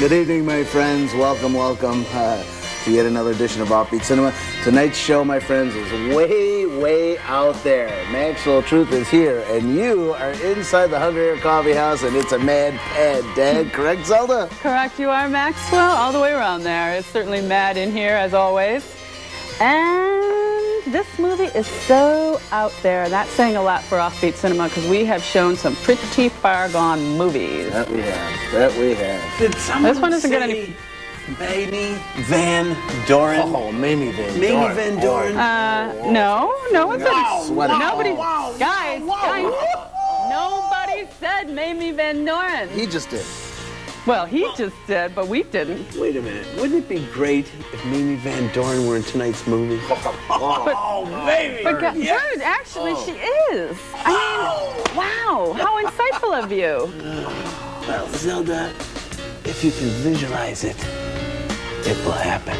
Good evening, my friends. Welcome, welcome to yet another edition of Offbeat Cinema. Tonight's show, my friends, is way, way out there. Maxwell Truth is here, and you are inside the Hungry Air Coffee House, and it's a mad dad. Correct, Zelda? Correct, you are, Maxwell. All the way around there. It's certainly mad in here, as always. And this movie is so out there. That's saying a lot for Offbeat Cinema, because we have shown some pretty far gone movies. That we have. That we have. Did someone This one doesn't get say Mamie Van Doren? Oh, Mamie Van Doren. Mamie Van Doren? No one said Sweating. Nobody, Wow. guys, nobody said Mamie Van Doren. He just did. Well, he just did, but we didn't. Wait a minute. Wouldn't it be great if Mamie Van Doren were in tonight's movie? Oh, baby! But dude, actually, she is. I mean, wow, how insightful of you. Well, Zelda, if you can visualize it, it will happen.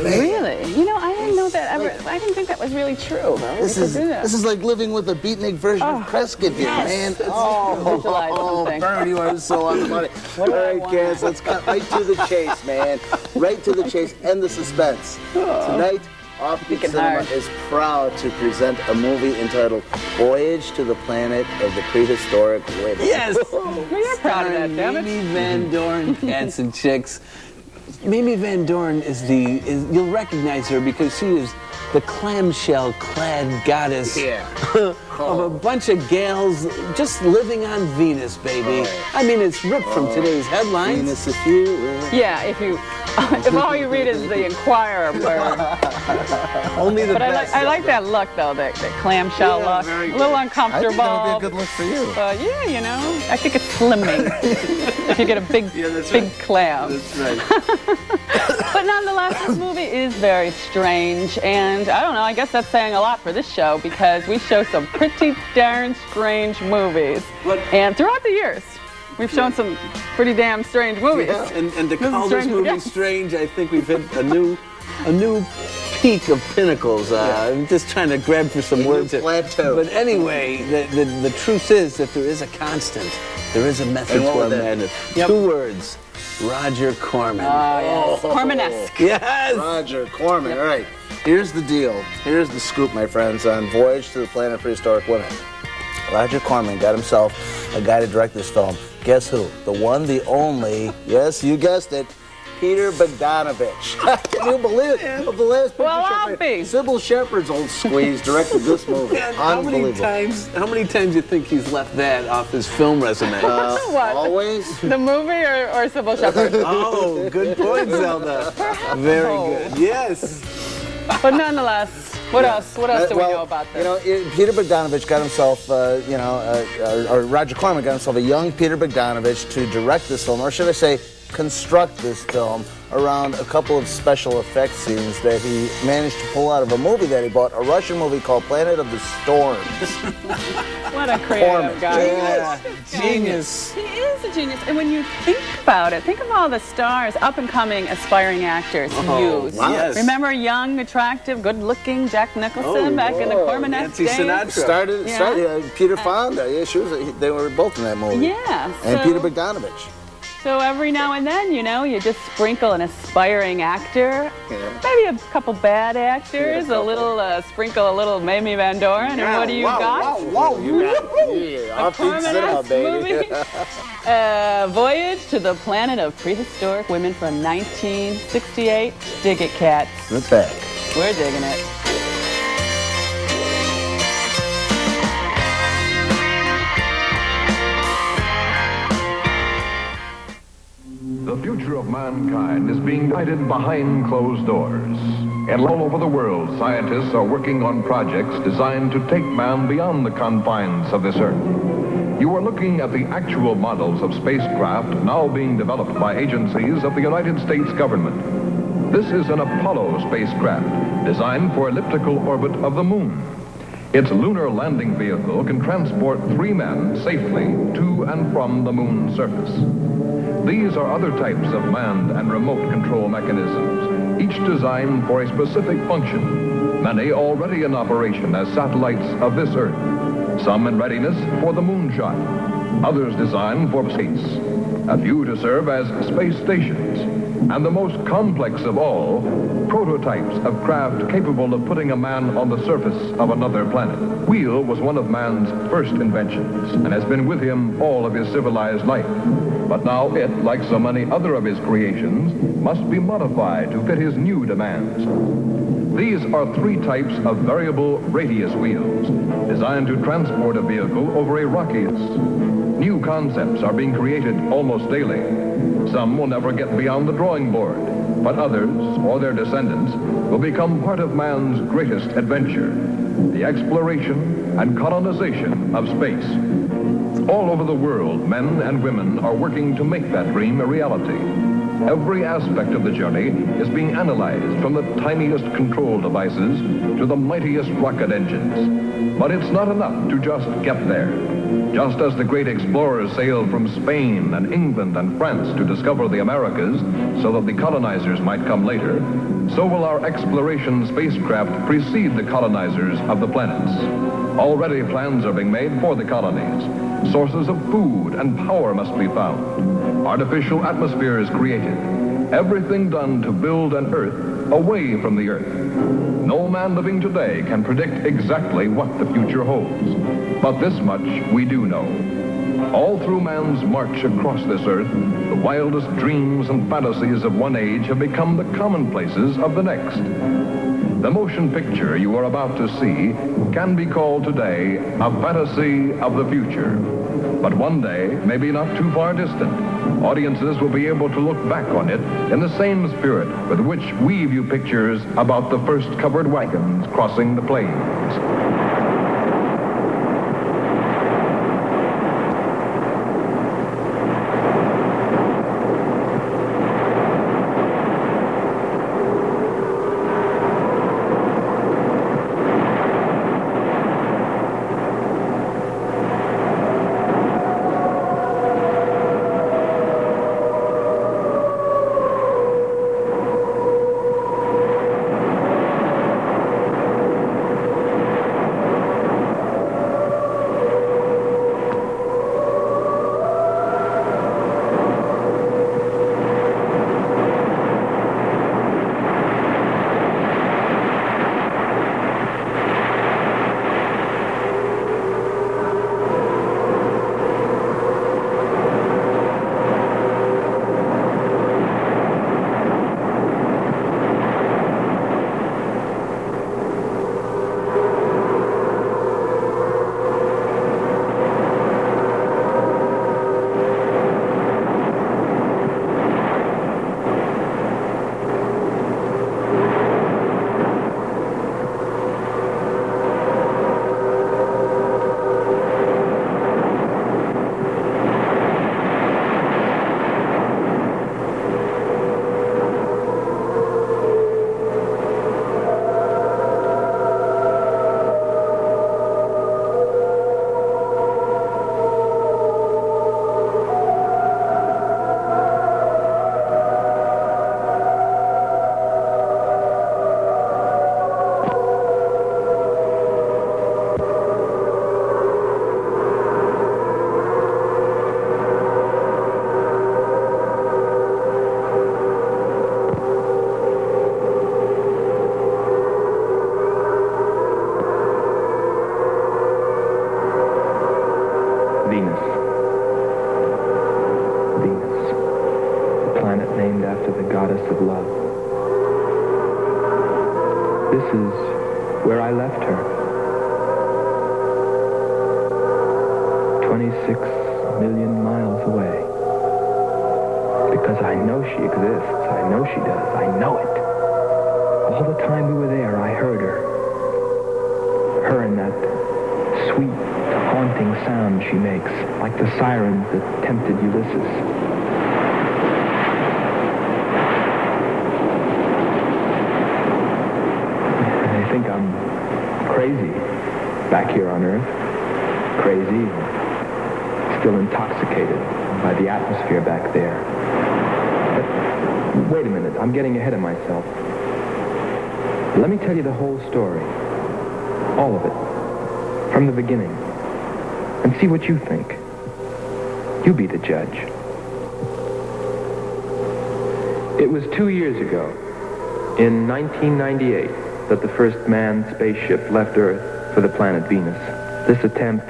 Really? You know, I didn't know that ever. I didn't think that was really true. This is like living with a beatnik version of Prescott here, man. Visualize something. Bert, you are so on the money. All right, kids, let's cut right to the chase, man. Right to the chase and the suspense. Tonight, Offbeat Cinema is proud to present a movie entitled Voyage to the Planet of the Prehistoric Women. Yes! Well, you're proud of that, damn it. Mamie Van Doren, cats and chicks. Mamie Van Doren you'll recognize her because she is the clamshell-clad goddess of a bunch of gals just living on Venus, baby. I mean, it's ripped from today's headlines. Venus, if you Yeah, if all you read is the Inquirer. Only the But best. I like that look, though, that clamshell look. very A little I uncomfortable. think that would be a good look for you. But yeah, you know, I think it's slimming if you get a big, big clam. That's right. But nonetheless, this movie is very strange, and I don't know, I guess that's saying a lot for this show, because we show some pretty darn strange movies. And throughout the years, we've shown some pretty damn strange movies. Yeah, and to This is call this strange movie again. strange, I think we've hit a new peak of pinnacles. I'm just trying to grab for some words here. Plateau. But anyway, the truth is that there is a constant. There is a method And what to our was that? madness. Yep. 2 words. Roger Corman. Oh, yes. Cormanesque. Yes! Roger Corman. All right, here's the deal. Here's the scoop, my friends, on Voyage to the Planet of Prehistoric Women. Roger Corman got himself a guy to direct this film. Guess who? The one, the only, yes, you guessed it, Peter Bogdanovich. Can you believe it? Of the last picture Well, show, I'll be. Sybil Shepherd's old squeeze directed this movie. And how many Unbelievable. times do you think he's left that off his film resume? What? Always. The movie or Sybil Shepherd? Oh, good point, Zelda. Very good. Yes. But nonetheless, what else? What else do we know about this? You know, Peter Bogdanovich got himself, or Roger Corman got himself a young Peter Bogdanovich to direct this film, or should I say, construct this film around a couple of special effects scenes that he managed to pull out of a movie that he bought, a Russian movie called Planet of the Storms. What a creative guy. Yeah. Genius. He is a genius. And when you think about it, think of all the stars, up-and-coming, aspiring actors he used. wow. Yes. Remember young, attractive, good-looking Jack Nicholson back in the Cormanesque Nancy days? Sinatra. Peter Fonda. Yeah, they were both in that movie. Yeah. And so, Peter Bogdanovich. So every now and then, you know, you just sprinkle an aspiring actor, maybe a couple bad actors, a little, sprinkle a little Mamie Van Doren, and what do you got? Wow, you got it. Offbeat Cinema, Cormanesque baby. movie. Voyage to the Planet of Prehistoric Women from 1968. Dig it, cats. Look back. We're digging it. The future of mankind is being guided behind closed doors. And all over the world, scientists are working on projects designed to take man beyond the confines of this earth. You are looking at the actual models of spacecraft now being developed by agencies of the United States government. This is an Apollo spacecraft designed for elliptical orbit of the moon. Its lunar landing vehicle can transport 3 men safely to and from the moon's surface. These are other types of manned and remote control mechanisms, each designed for a specific function, many already in operation as satellites of this Earth, some in readiness for the moonshot, others designed for space. a few to serve as space stations, and the most complex of all, prototypes of craft capable of putting a man on the surface of another planet. Wheel was one of man's first inventions and has been with him all of his civilized life. But now it, like so many other of his creations, must be modified to fit his new demands. These are three types of variable radius wheels, designed to transport a vehicle over a rockiest. New concepts are being created almost daily. Some will never get beyond the drawing board, but others, or their descendants, will become part of man's greatest adventure, the exploration and colonization of space. All over the world, men and women are working to make that dream a reality. Every aspect of the journey is being analyzed, from the tiniest control devices to the mightiest rocket engines. But it's not enough to just get there. Just as the great explorers sailed from Spain and England and France to discover the Americas so that the colonizers might come later, so will our exploration spacecraft precede the colonizers of the planets. Already plans are being made for the colonies. Sources of food and power must be found. Artificial atmospheres created. Everything done to build an Earth away from the Earth. No man living today can predict exactly what the future holds. But this much we do know. All through man's march across this Earth, the wildest dreams and fantasies of one age have become the commonplaces of the next. The motion picture you are about to see can be called today a fantasy of the future. But one day, maybe not too far distant, audiences will be able to look back on it in the same spirit with which we view pictures about the first covered wagons crossing the plains. of love. This is where I left her. 26 million miles away. Because I know she exists. I know she does. I know it. All the time we were there, I heard her. Her and that sweet, haunting sound she makes, like the sirens that tempted Ulysses. I think I'm crazy back here on Earth. Crazy, still intoxicated by the atmosphere back there. But wait a minute, I'm getting ahead of myself. Let me tell you the whole story. All of it. From the beginning. And see what you think. You be the judge. It was 2 years ago, in 1998, that the first manned spaceship left Earth for the planet Venus. This attempt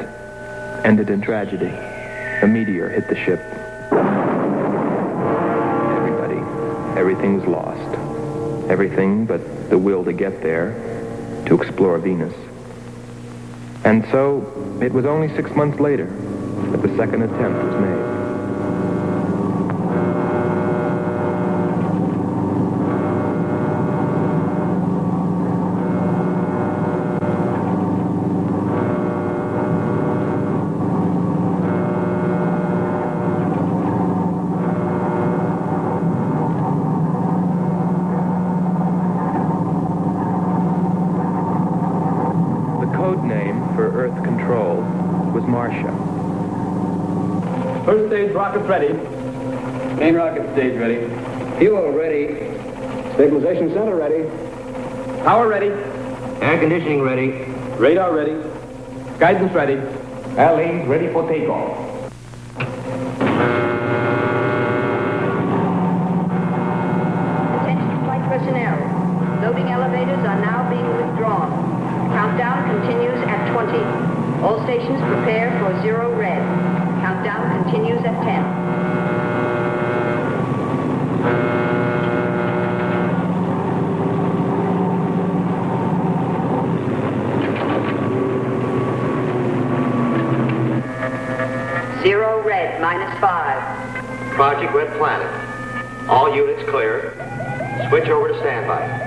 ended in tragedy. A meteor hit the ship. Everything was lost. Everything but the will to get there, to explore Venus. And so, it was only 6 months later that the second attempt was made. First stage rockets ready. Main rocket stage ready. Fuel ready. Stabilization center ready. Power ready. Air conditioning ready. Radar ready. Guidance ready. Airlanes ready for takeoff. Attention flight personnel. Loading elevators are now being withdrawn. Countdown continues at 20. All stations prepare for 0 red. Countdown continues at 10. Zero red, -5. Project Red Planet. All units clear. Switch over to standby.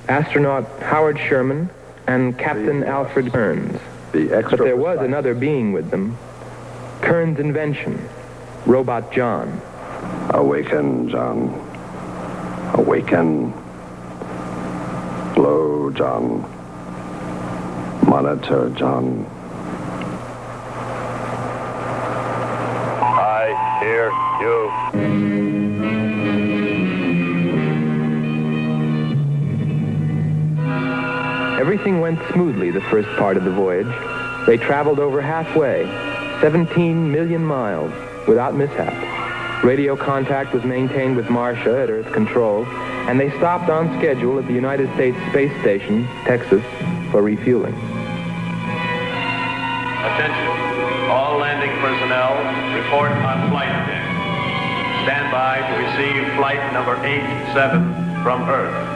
Astronaut Howard Sherman and Captain Alfred Kearns. But there was another being with them. Kearns' invention, Robot John. Awaken, John. Awaken. Glow, John. Monitor, John. I hear you. Everything went smoothly the first part of the voyage. They traveled over halfway, 17 million miles, without mishap. Radio contact was maintained with Marcia at Earth Control, and they stopped on schedule at the United States Space Station, Texas, for refueling. Attention. All landing personnel, report on flight deck. Stand by to receive flight number 87 from Earth.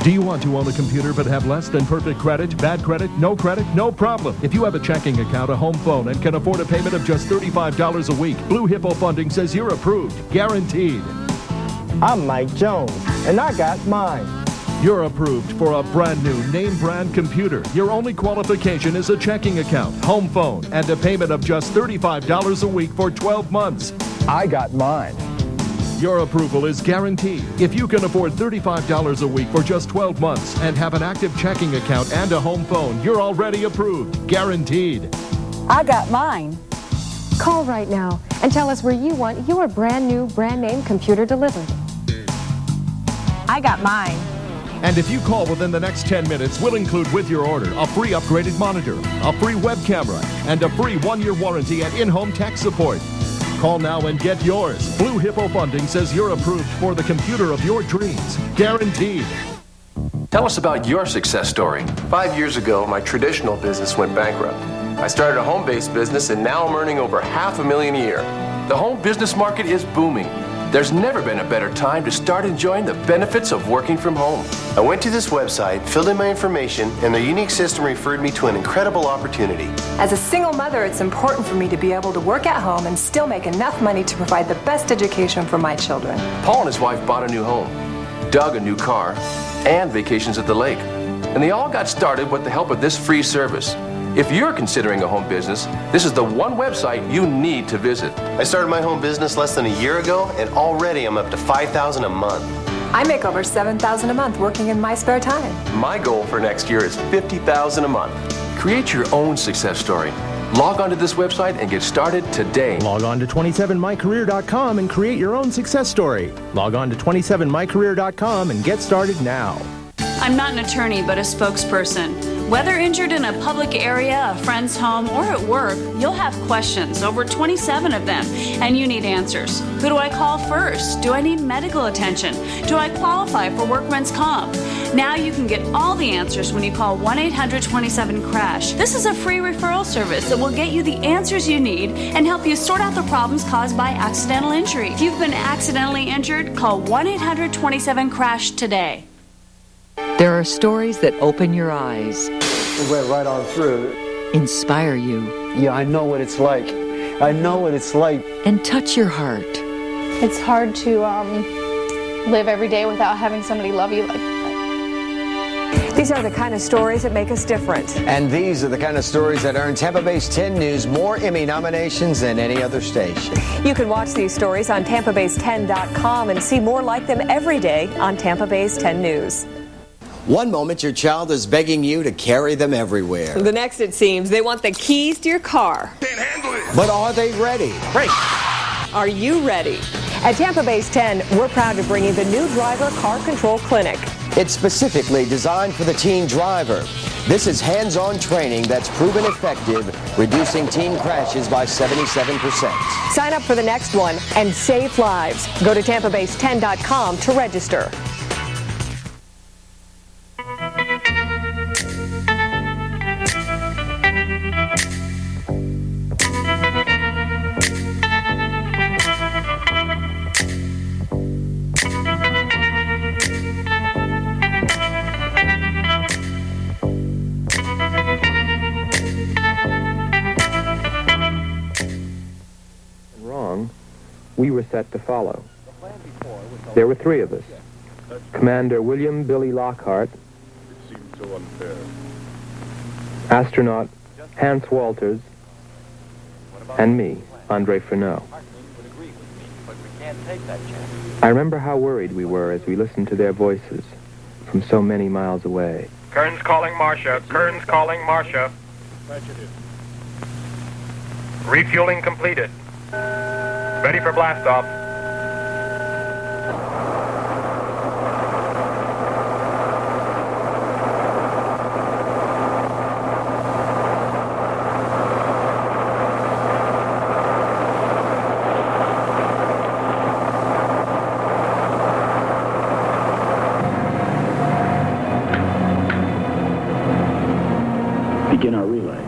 Do you want to own a computer but have less than perfect credit, bad credit, no problem. If you have a checking account, a home phone, and can afford a payment of just $35 a week, Blue Hippo Funding says you're approved, guaranteed. I'm Mike Jones, and I got mine. You're approved for a brand new name brand computer. Your only qualification is a checking account, home phone, and a payment of just $35 a week for 12 months. I got mine. Your approval is guaranteed. If you can afford $35 a week for just 12 months and have an active checking account and a home phone, you're already approved. Guaranteed. I got mine. Call right now and tell us where you want your brand new, brand name computer delivered. I got mine. And if you call within the next 10 minutes, we'll include with your order a free upgraded monitor, a free web camera, and a free 1-year warranty and in-home tech support. Call now and get yours. Blue Hippo Funding says you're approved for the computer of your dreams. Guaranteed. Tell us about your success story. 5 years ago, my traditional business went bankrupt. I started a home-based business, and now I'm earning over $500,000 a year. The home business market is booming. There's never been a better time to start enjoying the benefits of working from home. I went to this website, filled in my information, and their unique system referred me to an incredible opportunity. As a single mother, it's important for me to be able to work at home and still make enough money to provide the best education for my children. Paul and his wife bought a new home, Doug a new car, and vacations at the lake. And they all got started with the help of this free service. If you're considering a home business, this is the one website you need to visit. I started my home business less than a year ago, and already I'm up to $5,000 a month. I make over $7,000 a month working in my spare time. My goal for next year is $50,000 a month. Create your own success story. Log on to this website and get started today. Log on to 27mycareer.com and create your own success story. Log on to 27mycareer.com and get started now. I'm not an attorney, but a spokesperson. Whether injured in a public area, a friend's home, or at work, you'll have questions, over 27 of them, and you need answers. Who do I call first? Do I need medical attention? Do I qualify for workman's comp? Now you can get all the answers when you call 1-800-27-CRASH. This is a free referral service that will get you the answers you need and help you sort out the problems caused by accidental injury. If you've been accidentally injured, call 1-800-27-CRASH today. There are stories that open your eyes. We went right on through. Inspire you. Yeah, I know what it's like. I know what it's like. And touch your heart. It's hard to live every day without having somebody love you like that. These are the kind of stories that make us different. And these are the kind of stories that earn Tampa Bay's 10 News more Emmy nominations than any other station. You can watch these stories on TampaBay's10.com and see more like them every day on Tampa Bay's 10 News. One moment your child is begging you to carry them everywhere. The next, it seems, they want the keys to your car. Can't handle it. But are they ready? Great. Are you ready? At Tampa Bay's 10, we're proud to bring you the new driver car control clinic. It's specifically designed for the teen driver. This is hands-on training that's proven effective, reducing teen crashes by 77%. Sign up for the next one and save lives. Go to TampaBay's10.com to register. We were set to follow. There were three of us. Commander William Billy Lockhart, astronaut Hans Walters, and me, Andre Furneaux. I remember how worried we were as we listened to their voices from so many miles away. Kearns calling Marcia. Kearns calling Marcia. Refueling completed. Ready for blast-off. Begin our relay.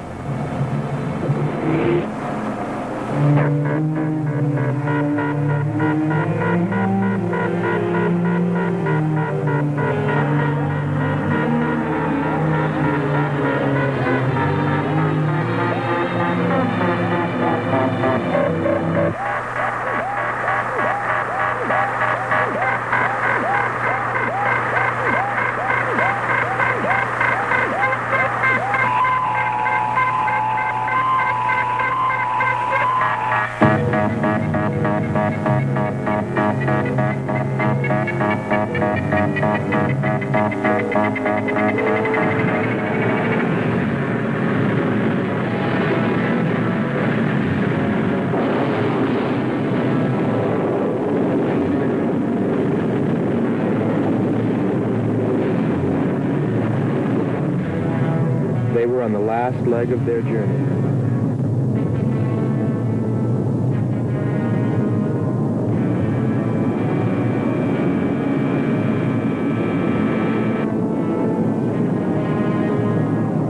on the last leg of their journey.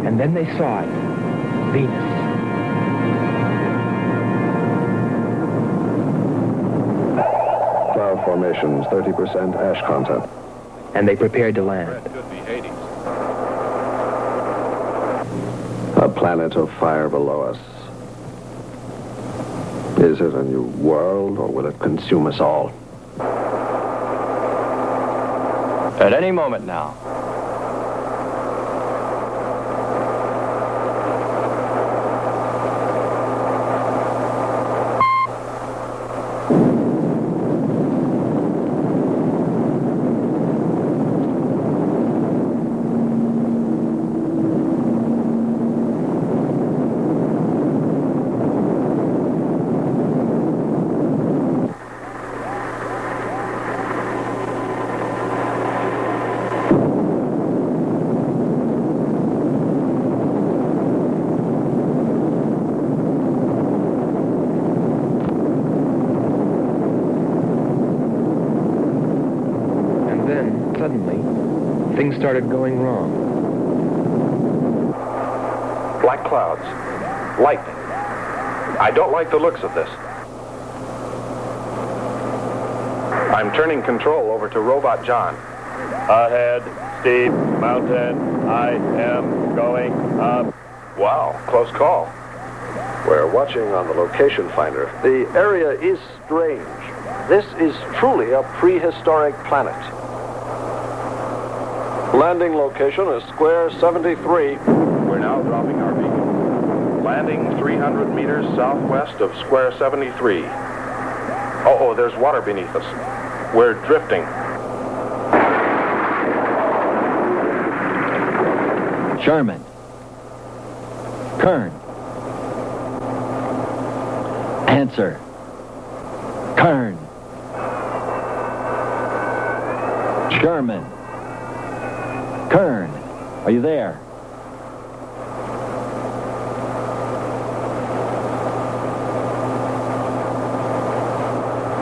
And then they saw it, Venus. Cloud formations, 30% ash content. And they prepared to land. A planet of fire below us. Is it a new world, or will it consume us all? At any moment now. Things started going wrong. Black clouds. Lightning. I don't like the looks of this. I'm turning control over to Robot John. Ahead, steep mountain. I am going up. Wow, close call. We're watching on the location finder. The area is strange. This is truly a prehistoric planet. Landing location is square 73. We're now dropping our beacon. Landing 300 meters southwest of square 73. Oh, there's water beneath us. We're drifting. Sherman. Kern. Answer. Kern. Sherman. Kern, are you there?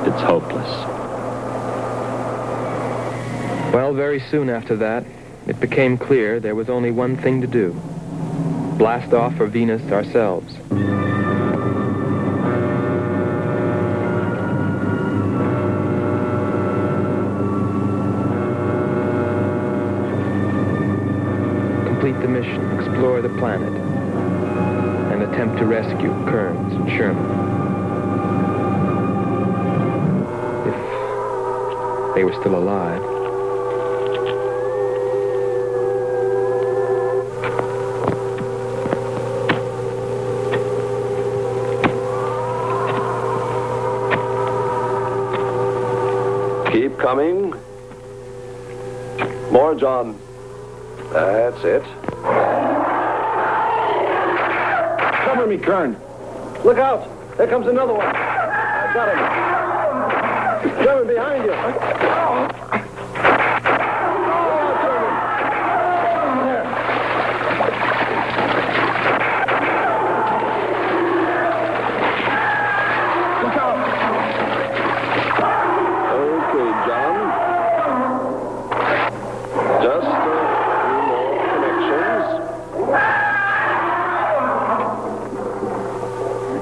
It's hopeless. Well, very soon after that, it became clear there was only one thing to do. Blast off for Venus ourselves. Complete the mission, explore the planet, and attempt to rescue Kearns and Sherman. If they were still alive. Keep coming. More, John. That's it. Cover me, Kern. Look out! There comes another one. I got him. Sherman, behind you.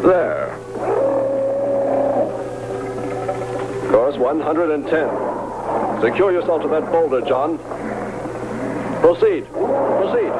There. Course 110. Secure yourself to that boulder, John. Proceed. Proceed.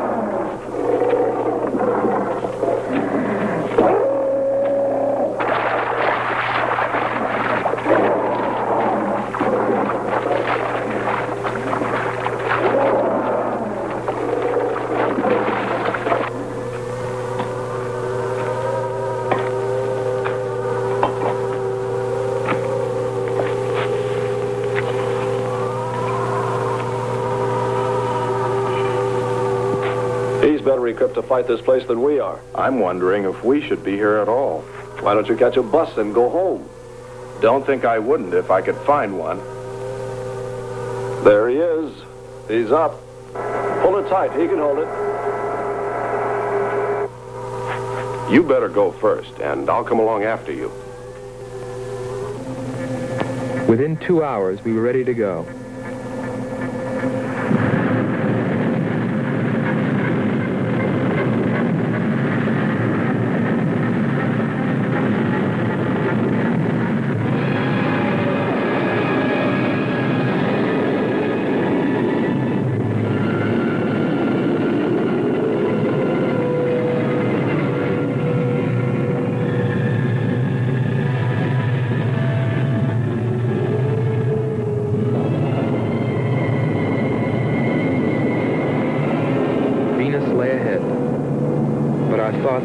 He's better equipped to fight this place than we are. I'm wondering if we should be here at all. Why don't you catch a bus and go home? Don't think I wouldn't if I could find one. There he is. He's up. Pull it tight. He can hold it. You better go first, and I'll come along after you. Within 2 hours, we were ready to go.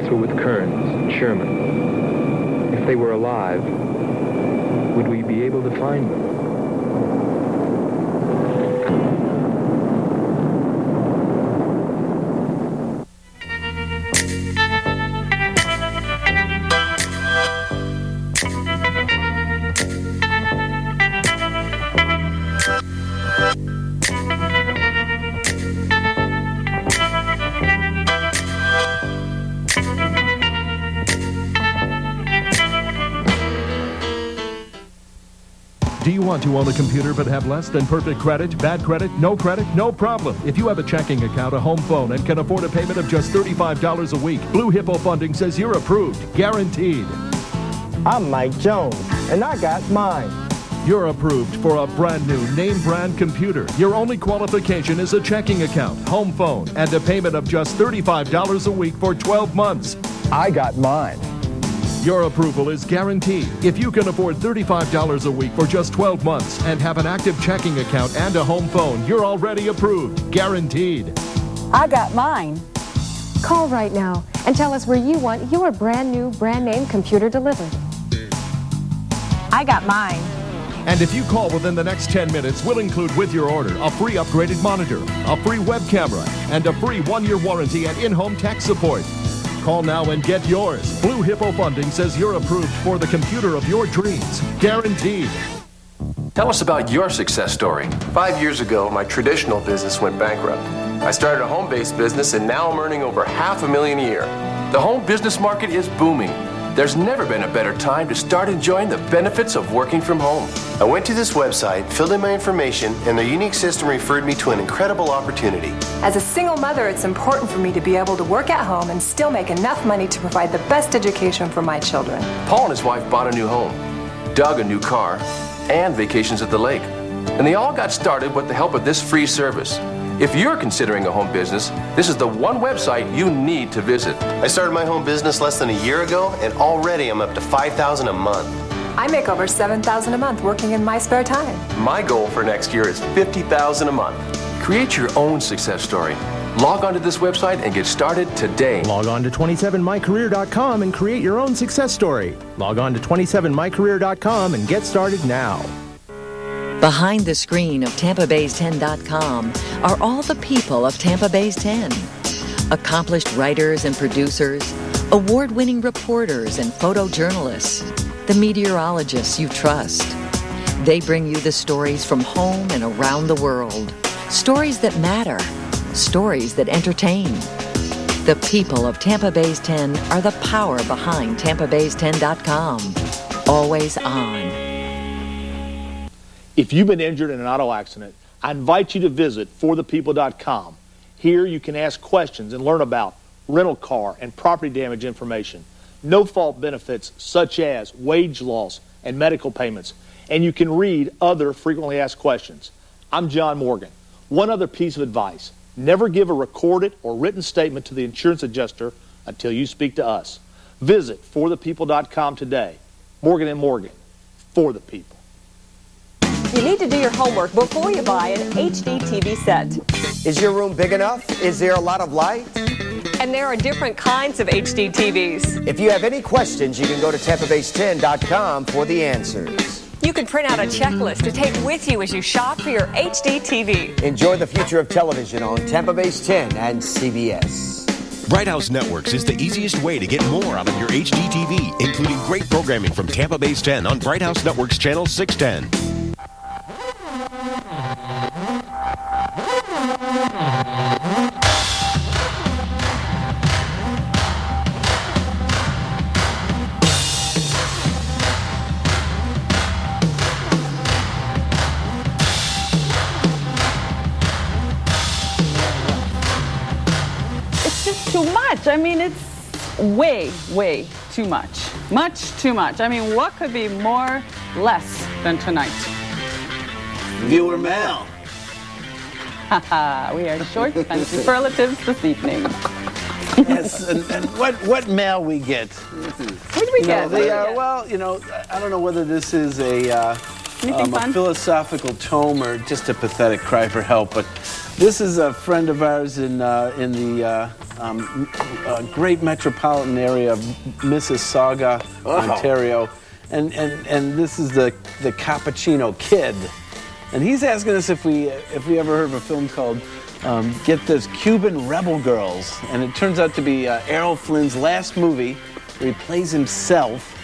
Were with Kearns and Sherman. If they were alive, would we be able to find them? Do you want to own a computer but have less than perfect credit, bad credit, no problem. If you have a checking account, a home phone, and can afford a payment of just $35 a week, Blue Hippo Funding says you're approved, guaranteed. I'm Mike Jones, and I got mine. You're approved for a brand new name brand computer. Your only qualification is a checking account, home phone, and a payment of just $35 a week for 12 months. I got mine. Your approval is guaranteed. If you can afford $35 a week for just 12 months and have an active checking account and a home phone, you're already approved. Guaranteed. I got mine. Call right now and tell us where you want your brand new, brand name computer delivered. I got mine. And if you call within the next 10 minutes, we'll include with your order a free upgraded monitor, a free web camera, and a free 1-year warranty and in-home tech support. Call now and get yours. Blue Hippo Funding says you're approved for the computer of your dreams. Guaranteed. Tell us about your success story. 5 years ago, my traditional business went bankrupt. I started a home-based business, and now I'm earning over $500,000 a year. The home business market is booming. There's never been a better time to start enjoying the benefits of working from home. I went to this website, filled in my information, and their unique system referred me to an incredible opportunity. As a single mother, it's important for me to be able to work at home and still make enough money to provide the best education for my children. Paul and his wife bought a new home, Doug a new car, and vacations at the lake. And they all got started with the help of this free service. If you're considering a home business, this is the one website you need to visit. I started my home business less than a year ago, and already I'm up to $5,000 a month. I make over $7,000 a month working in my spare time. My goal for next year is $50,000 a month. Create your own success story. Log on to this website and get started today. Log on to 27mycareer.com and create your own success story. Log on to 27mycareer.com and get started now. Behind the screen of TampaBays10.com are all the people of Tampa Bay's 10. Accomplished writers and producers, award-winning reporters and photojournalists, the meteorologists you trust. They bring you the stories from home and around the world. Stories that matter. Stories that entertain. The people of Tampa Bay's 10 are the power behind TampaBays10.com. Always on. If you've been injured in an auto accident, I invite you to visit forthepeople.com. Here you can ask questions and learn about rental car and property damage information, no-fault benefits such as wage loss and medical payments, and you can read other frequently asked questions. I'm John Morgan. One other piece of advice: never give a recorded or written statement to the insurance adjuster until you speak to us. Visit forthepeople.com today. Morgan & Morgan, for the people. You need to do your homework before you buy an HD TV set. Is your room big enough? Is there a lot of light? And there are different kinds of HD TVs. If you have any questions, you can go to TampaBase10.com for the answers. You can print out a checklist to take with you as you shop for your HD TV. Enjoy the future of television on Tampa Base 10 and CBS. Bright House Networks is the easiest way to get more out of your HD TV, including great programming from Tampa Base 10 on Bright House Networks Channel 610. much. I mean, it's way, way too much. Much too much. I mean, what could be more less than tonight? Viewer mail. Haha, we are short on superlatives this evening. Yes, and what mail we get? What do we get? Well, you know, I don't know whether this is a philosophical tome or just a pathetic cry for help, but this is a friend of ours in the great metropolitan area of Mississauga, Ontario, and this is the Cappuccino Kid, and he's asking us if we ever heard of a film called get this, Cuban Rebel Girls, and it turns out to be Errol Flynn's last movie where he plays himself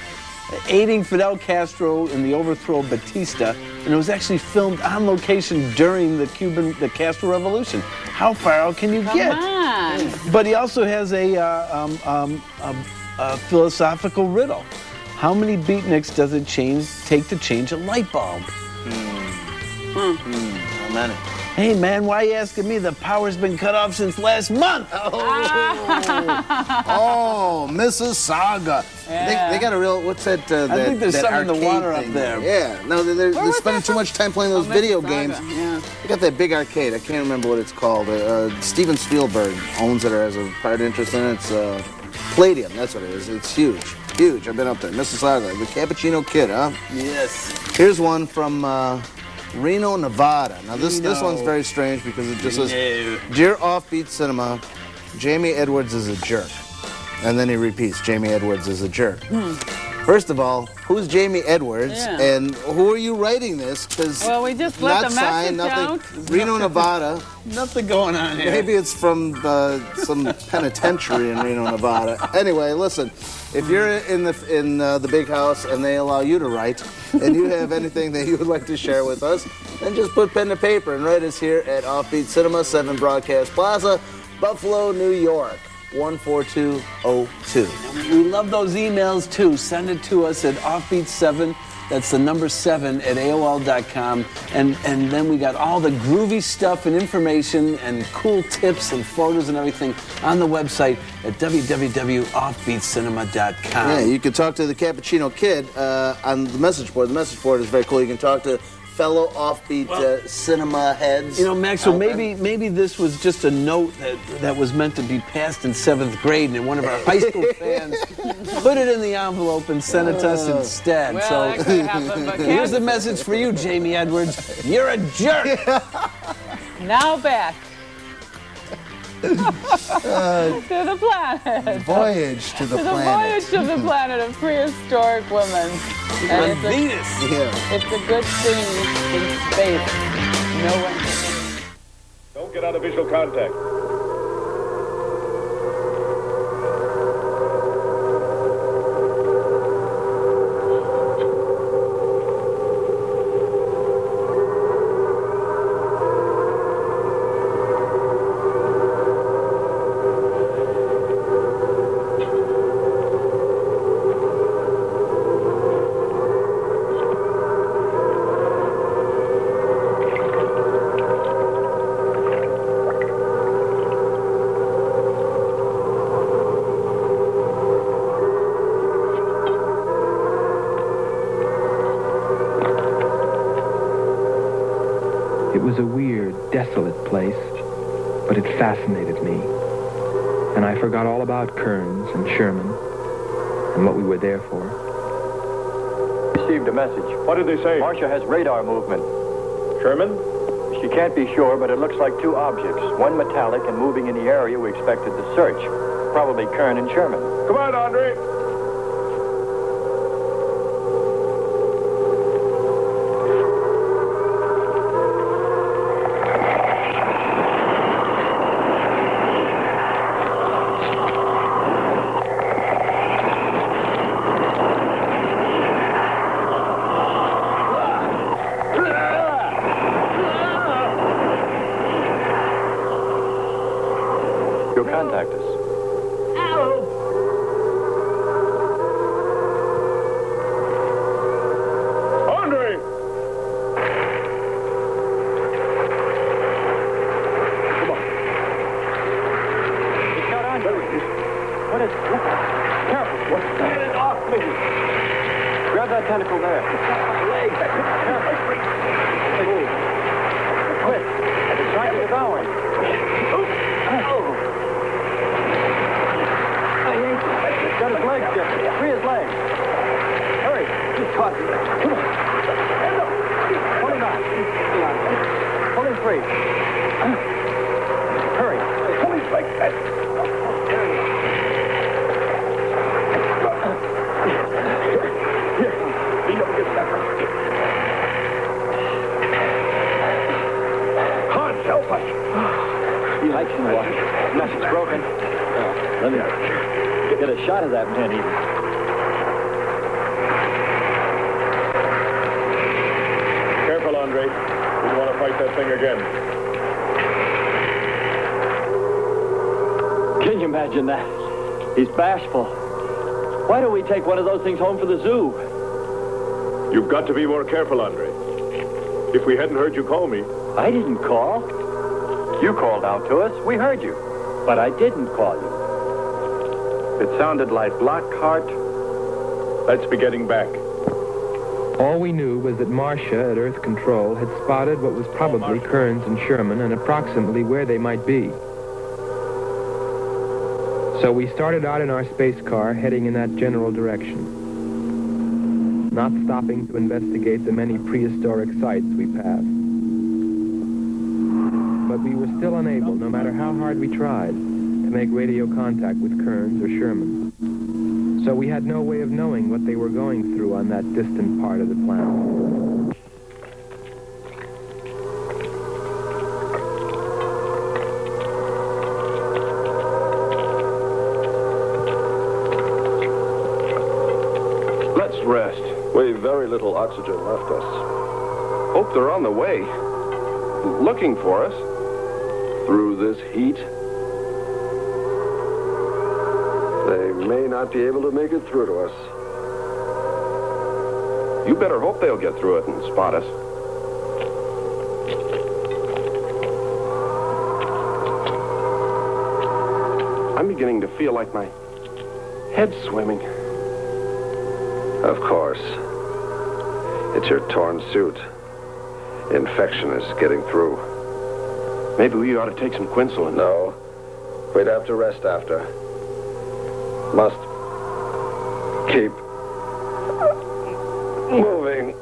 aiding Fidel Castro in the overthrow of Batista, and it was actually filmed on location during the Castro Revolution. How far out can you get? Come on. But he also has a philosophical riddle. How many beatniks does it take to change a light bulb? How many? Hey, man, why are you asking me? The power's been cut off since last month. Oh, Mississauga. Yeah. They got a real, what's that? I think there's that something in the water thing up there. Yeah, no, they're spending too much time playing those video games. Yeah. They got that big arcade. I can't remember what it's called. Steven Spielberg owns it or has a part interest in it. It's Palladium, that's what it is. It's huge. Huge. I've been up there. Mississauga. The Cappuccino Kid, huh? Yes. Here's one from Reno, Nevada. Now this one's very strange because it just says, "Dear Offbeat Cinema, Jamie Edwards is a jerk." And then he repeats, Jamie Edwards is a jerk. First of all, who's Jamie Edwards? Yeah. And who are you writing this? Because Well, we just let the message out. Reno, Nevada. Nothing going on here. Maybe it's from some penitentiary in Reno, Nevada. Anyway, listen, if you're in the big house and they allow you to write, and you have anything that you would like to share with us, then just put pen to paper and write us here at Offbeat Cinema, 7 Broadcast Plaza, Buffalo, New York, 14202. We love those emails too. Send it to us at Offbeat7. That's the number 7 at AOL.com. And then we got all the groovy stuff and information and cool tips and photos and everything on the website at www.offbeatcinema.com. Yeah, you can talk to the Cappuccino Kid on the message board. The message board is very cool. You can talk to fellow Offbeat cinema heads. You know, Maxwell, maybe this was just a note that was meant to be passed in 7th grade, and one of our high school fans put it in the envelope and sent it to us instead. Well, so that could happen, but here's the message for you, Jamie Edwards. You're a jerk. Now back to the planet. Voyage to the planet. Voyage to the planet of prehistoric women. And On Venus. It's a good thing in space. No one can. Don't get out of visual contact. It was a weird, desolate place, but it fascinated me. And I forgot all about Kearns and Sherman and what we were there for. Received a message. What did they say? Marcia has radar movement. Sherman? She can't be sure, but it looks like 2 objects. One metallic and moving in the area we expected to search. Probably Kern and Sherman. Come on, Andre. You'll contact us. Andre! It's not Andre. Grab that tentacle there. Leg. Quick. It's trying to devour him. He's got his leg stiff. Free his leg. Hurry. He's caught. Come on. Pull him out. Pull him free. Hurry. Pull him like that. Hans, help us. He likes in the water. Nothing's broken. Let me get a shot of that man even. Careful, Andre. We don't want to fight that thing again. Can you imagine that? He's bashful. Why don't we take one of those things home for the zoo? You've got to be more careful, Andre. If we hadn't heard you call me... I didn't call. You called out to us. We heard you. But I didn't call you. It sounded like Lockhart. Let's be getting back. All we knew was that Marcia at Earth Control had spotted what was probably Kearns and Sherman and approximately where they might be. So we started out in our space car heading in that general direction, not stopping to investigate the many prehistoric sites we passed. But we were still unable, no matter how hard we tried, to make radio contact with Kearns or Sherman. So we had no way of knowing what they were going through on that distant part of the planet. Let's rest. We've very little oxygen left us. Hope they're on the way. Looking for us. Through this heat, they may not be able to make it through to us. You better hope they'll get through it and spot us. I'm beginning to feel like my head's swimming. Of course. It's your torn suit. Infection is getting through. Maybe we ought to take some quinsulin. No. We'd have to rest after. Must keep moving.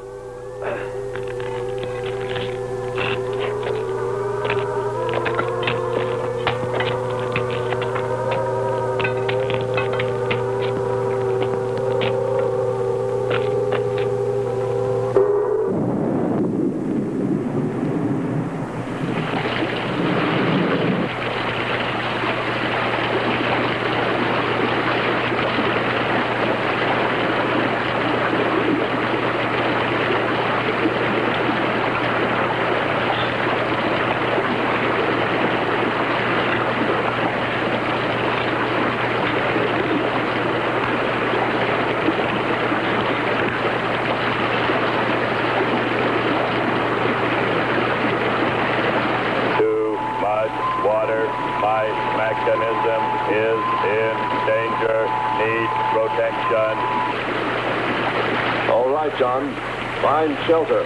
John, find shelter.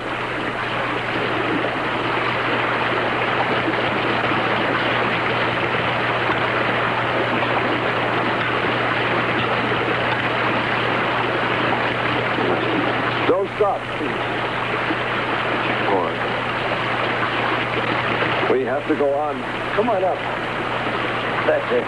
Don't stop. Come on. We have to go on. Come on up. That's it.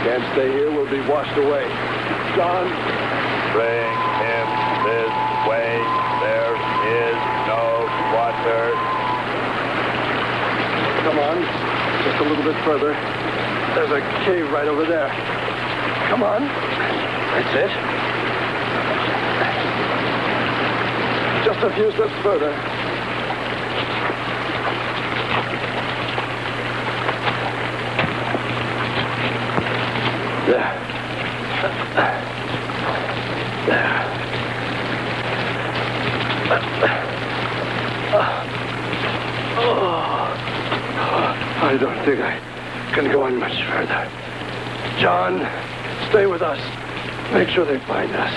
Can't stay here, we'll be washed away. John. Bring him this way. There is no water. Come on, just a little bit further. There's a cave right over there. Come on. That's it. Just a few steps further. I don't think I can go on much further. John, stay with us. Make sure they find us.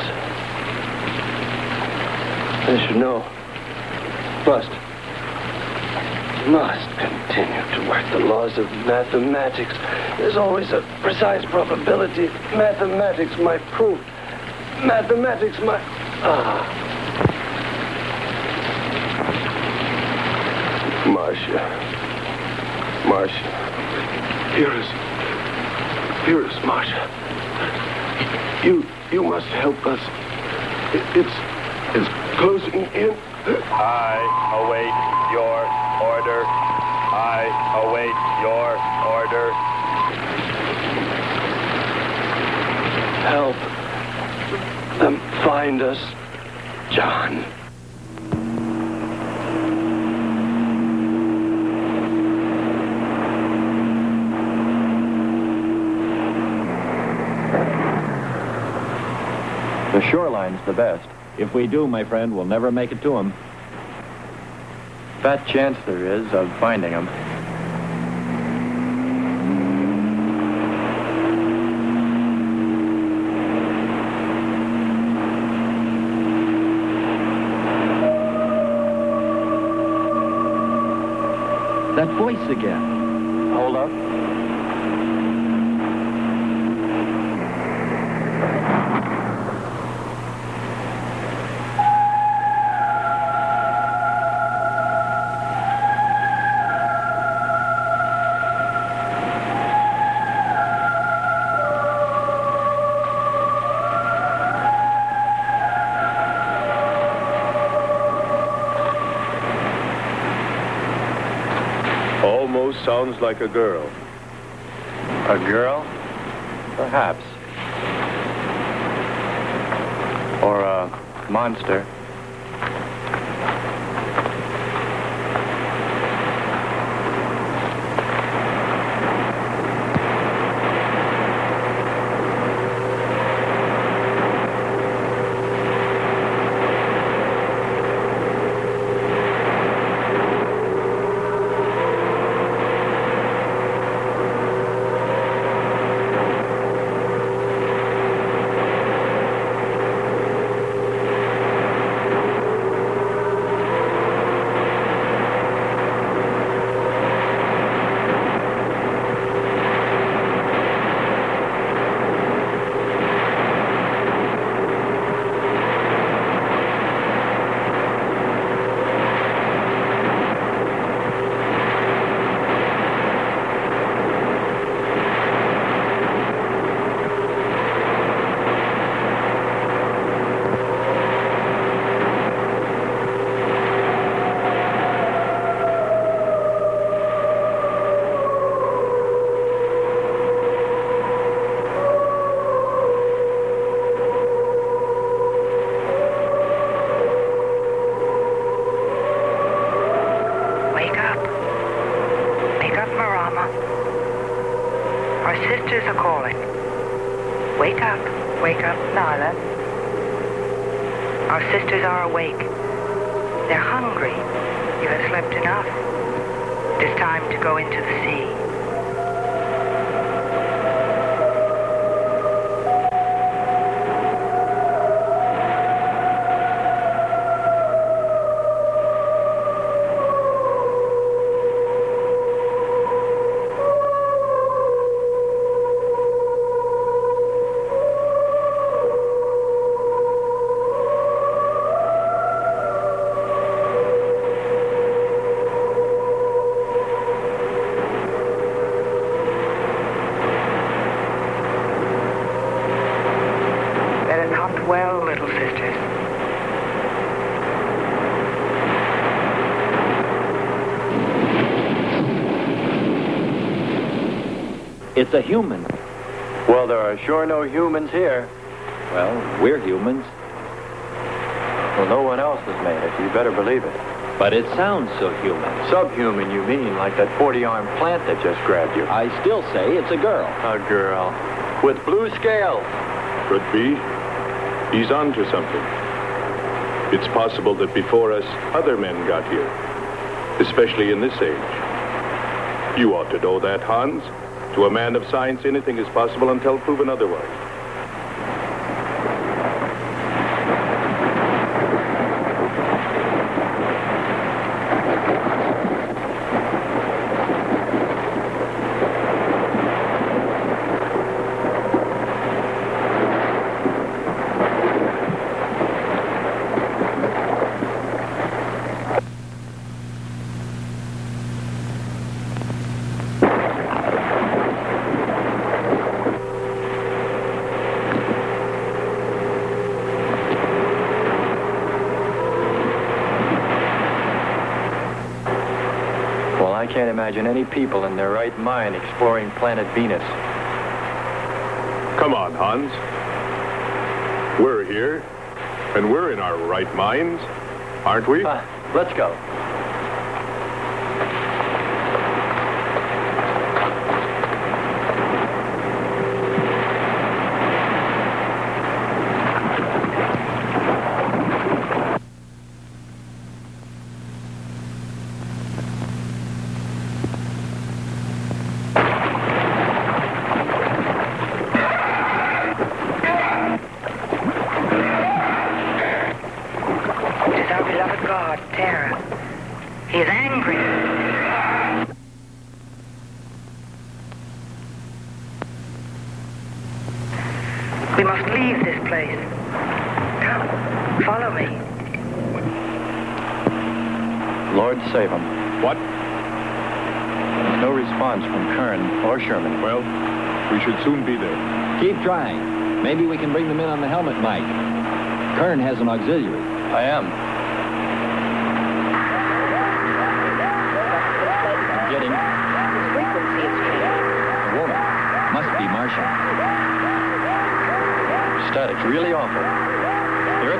They should know. Must continue to work the laws of mathematics. There's always a precise probability. Mathematics might prove. Mathematics might... Marcia. Here is Marcia. You must help us. It's closing in. I await your order. I await your order. Help them find us, John. The shoreline's the best. If we do, my friend, we'll never make it to them. Fat chance there is of finding them. That voice again. Hold up. Sounds like a girl. A girl? Perhaps. Or a monster. It's a human. Well, there are sure no humans here. Well, we're humans. Well, no one else has made it. You better believe it. But it sounds so human. Subhuman, you mean, like that 40-armed plant that just grabbed you. I still say it's a girl. A girl. With blue scales. Could be. He's onto something. It's possible that before us, other men got here. especially in this age. You ought to know that, Hans. To a man of science, anything is possible until proven otherwise. I can't imagine any people in their right mind exploring planet Venus. Come on, Hans. We're here, and we're in our right minds, aren't we? Let's go. We must leave this place. Come, follow me. Lord save him. What? There's no response from Kern or Sherman. Well, we should soon be there. Keep trying. Maybe we can bring them in on the helmet mic. Kern has an auxiliary. I am. I'm getting... His frequency is changing. A woman. Must be Martian. Static's really awful. Hear it?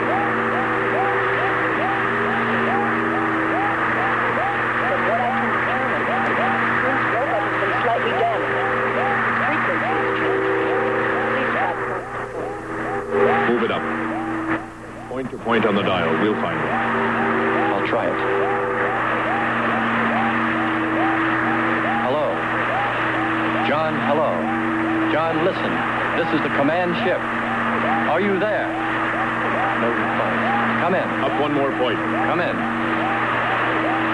From what I can determine, Kern's robot has been slightly damaged. Frequency is changing. Please try point to point. Move it up. Point to point on the dial. We'll find it. I'll try it. Hello. John, hello. John, listen. This is the command ship. Are you there? No response. Come in. Up one more point. Come in.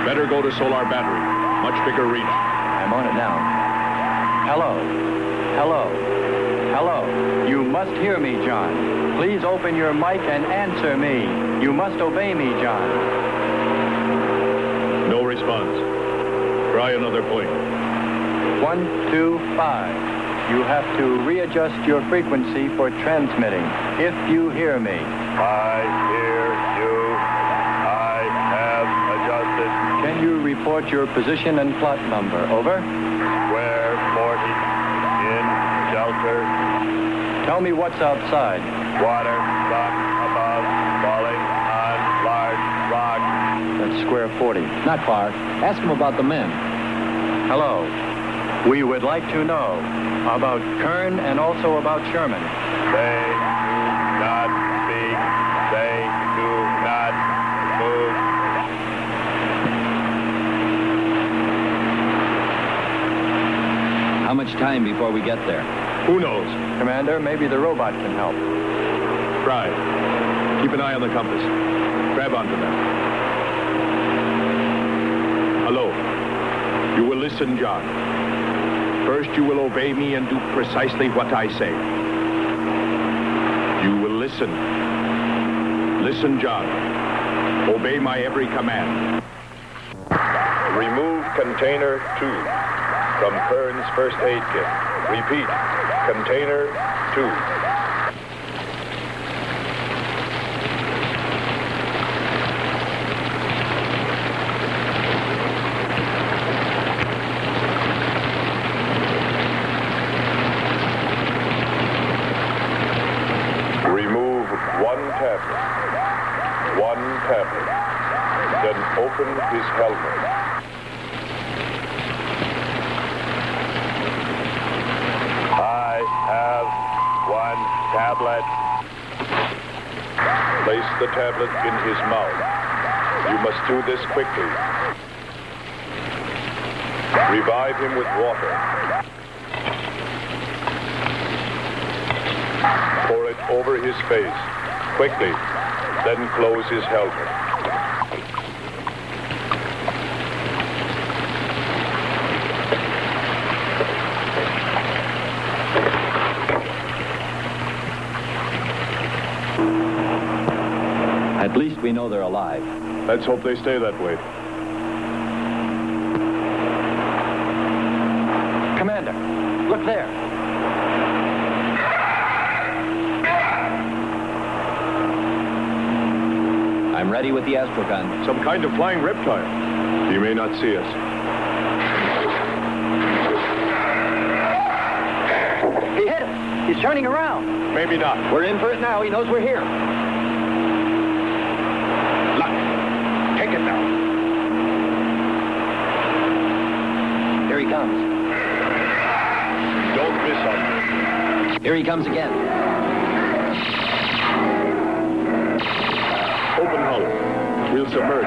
Better go to solar battery. Much bigger reach. I'm on it now. Hello. Hello. Hello. You must hear me, John. Please open your mic and answer me. You must obey me, John. No response. Try another point. 1, 2, 5. You have to readjust your frequency for transmitting. If you hear me. I hear you. I have adjusted. Can you report your position and plot number? Over. Square 40. In shelter. Tell me what's outside. Water, sun, above, falling on large rock. That's square 40. Not far. Ask him about the men. Hello. We would like to know about Kern and also about Sherman. They do not speak. They do not move. How much time before we get there? Who knows? Commander, maybe the robot can help. Try. Keep an eye on the compass. Grab onto that. Hello. You will listen, John. First, you will obey me and do precisely what I say. You will listen. Listen, John. Obey my every command. Remove container 2 from Kern's first aid kit. Repeat, container 2. Then open his helmet. I have one tablet. Place the tablet in his mouth. You must do this quickly. Revive him with water. Pour it over his face. Quickly. Then close his helmet. At least we know they're alive. Let's hope they stay that way. Commander, look there. I'm ready with the astrogun. Some kind of flying reptile. He may not see us. He hit us. He's turning around. Maybe not. We're in for it now. He knows we're here. Look. Take it now. Here he comes. Don't miss him. Here he comes again. Open hull. We'll submerge.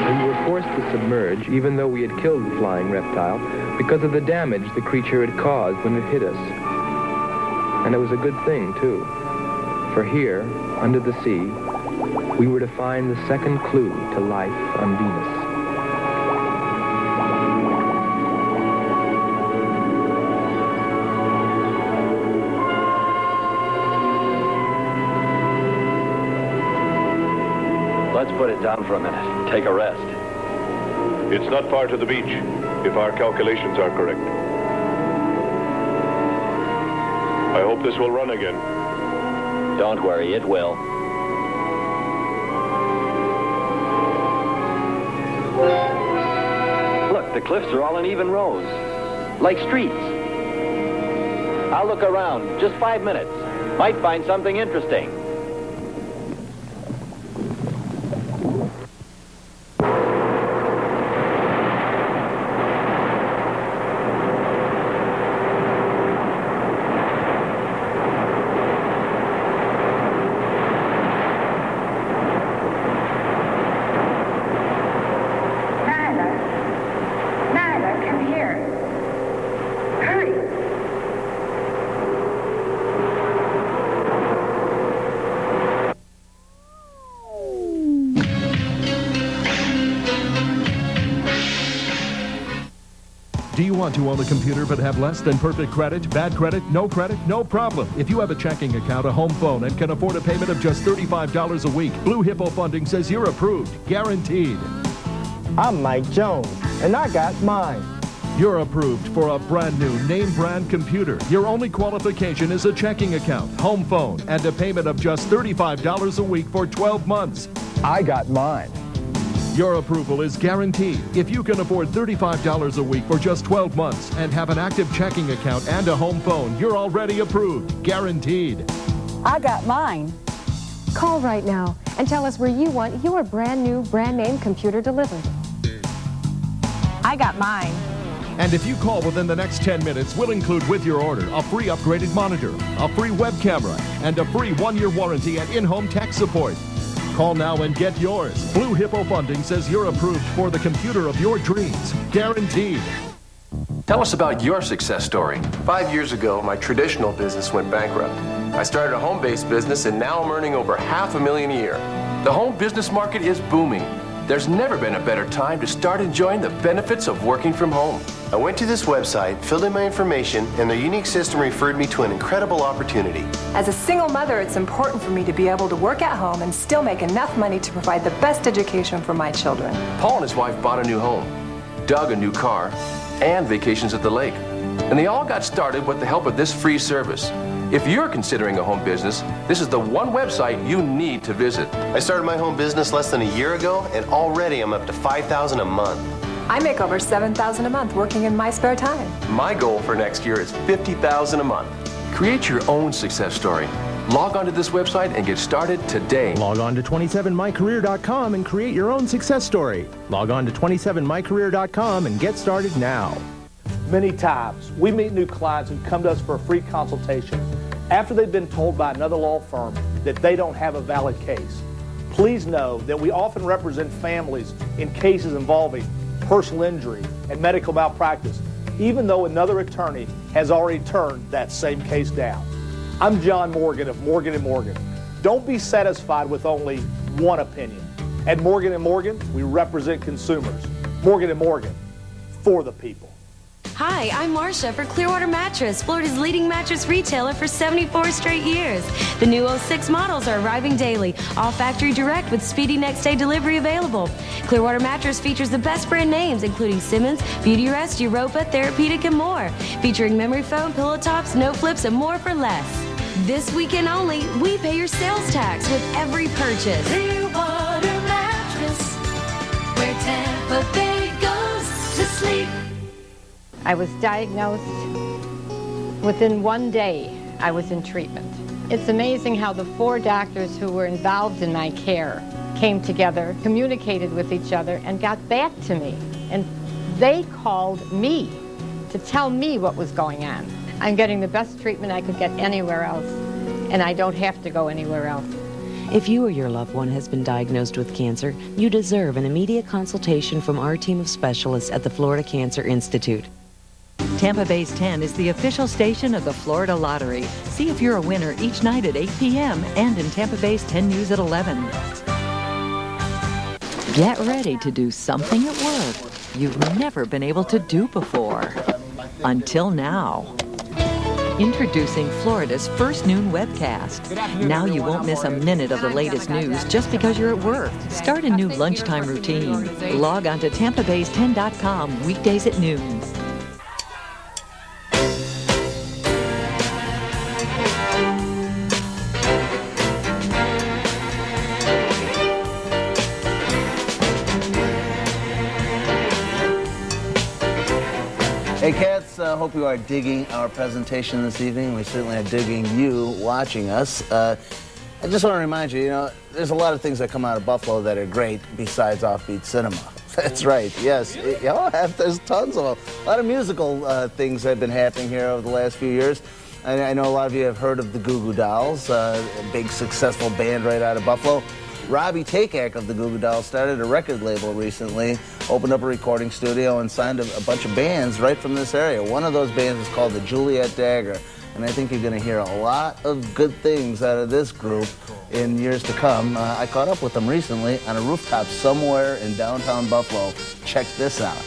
We were forced to submerge, even though we had killed the flying reptile, because of the damage the creature had caused when it hit us. And it was a good thing, too. For here, under the sea, we were to find the second clue to life on Venus. Let's put it down for a minute. Take a rest. It's not far to the beach, if our calculations are correct. I hope this will run again. Don't worry, it will. Look, the cliffs are all in even rows, like streets. I'll look around, just 5 minutes. Might find something interesting. Do you want to own a computer but have less than perfect credit, bad credit, no problem. If you have a checking account, a home phone, and can afford a payment of just $35 a week, Blue Hippo Funding says you're approved, guaranteed. I'm Mike Jones, and I got mine. You're approved for a brand new name brand computer. Your only qualification is a checking account, home phone, and a payment of just $35 a week for 12 months. I got mine. Your approval is guaranteed. If you can afford $35 a week for just 12 months and have an active checking account and a home phone, you're already approved, guaranteed. I got mine. Call right now and tell us where you want your brand new, brand name computer delivered. I got mine. And if you call within the next 10 minutes, we'll include with your order a free upgraded monitor, a free web camera, and a free 1-year warranty and in-home tech support. Call now and get yours. Blue Hippo Funding says you're approved for the computer of your dreams. Guaranteed. Tell us about your success story. 5 years ago, my traditional business went bankrupt. I started a home-based business, and now I'm earning over $500,000 a year. The home business market is booming. There's never been a better time to start enjoying the benefits of working from home. I went to this website, filled in my information, and their unique system referred me to an incredible opportunity. As a single mother, it's important for me to be able to work at home and still make enough money to provide the best education for my children. Paul and his wife bought a new home, Doug a new car, and vacations at the lake. And they all got started with the help of this free service. If you're considering a home business, this is the one website you need to visit. I started my home business less than a year ago, and already I'm up to $5,000 a month. I make over $7,000 a month working in my spare time. My goal for next year is $50,000 a month. Create your own success story. Log on to this website and get started today. Log on to 27mycareer.com and create your own success story. Log on to 27mycareer.com and get started now. Many times, we meet new clients who come to us for a free consultation after they've been told by another law firm that they don't have a valid case. Please know that we often represent families in cases involving personal injury, and medical malpractice, even though another attorney has already turned that same case down. I'm John Morgan of Morgan & Morgan. Don't be satisfied with only one opinion. At Morgan & Morgan, we represent consumers. Morgan & Morgan, for the people. Hi, I'm Marcia for Clearwater Mattress, Florida's leading mattress retailer for 74 straight years. The new 06 models are arriving daily, all factory direct with speedy next day delivery available. Clearwater Mattress features the best brand names, including Simmons, Beautyrest, Europa, Therapeutic, and more. Featuring memory foam, pillow tops, no flips, and more for less. This weekend only, we pay your sales tax with every purchase. Clearwater Mattress, where Tampa Bay goes to sleep. I was diagnosed. Within 1 day, I was in treatment. It's amazing how the 4 doctors who were involved in my care came together, communicated with each other, and got back to me. And they called me to tell me what was going on. I'm getting the best treatment I could get anywhere else, and I don't have to go anywhere else. If you or your loved one has been diagnosed with cancer, you deserve an immediate consultation from our team of specialists at the Florida Cancer Institute. Tampa Bay's 10 is the official station of the Florida Lottery. See if you're a winner each night at 8 p.m. and in Tampa Bay's 10 News at 11. Get ready to do something at work you've never been able to do before. Until now. Introducing Florida's first noon webcast. Now you won't miss a minute of the latest news just because you're at work. Start a new lunchtime routine. Log on to TampaBays10.com weekdays at noon. Hey cats, hope you are digging our presentation this evening. We certainly are digging you watching us. I just want to remind you, there's a lot of things that come out of Buffalo that are great besides offbeat cinema. That's right, yes. There's tons of them. A lot of musical things have been happening here over the last few years. I know a lot of you have heard of the Goo Goo Dolls, a big successful band right out of Buffalo. Robbie Takak of the Goo Goo Dolls started a record label recently, opened up a recording studio, and signed a bunch of bands right from this area. One of those bands is called the Juliet Dagger, and I think you're going to hear a lot of good things out of this group in years to come. I caught up with them recently on a rooftop somewhere in downtown Buffalo. Check this out.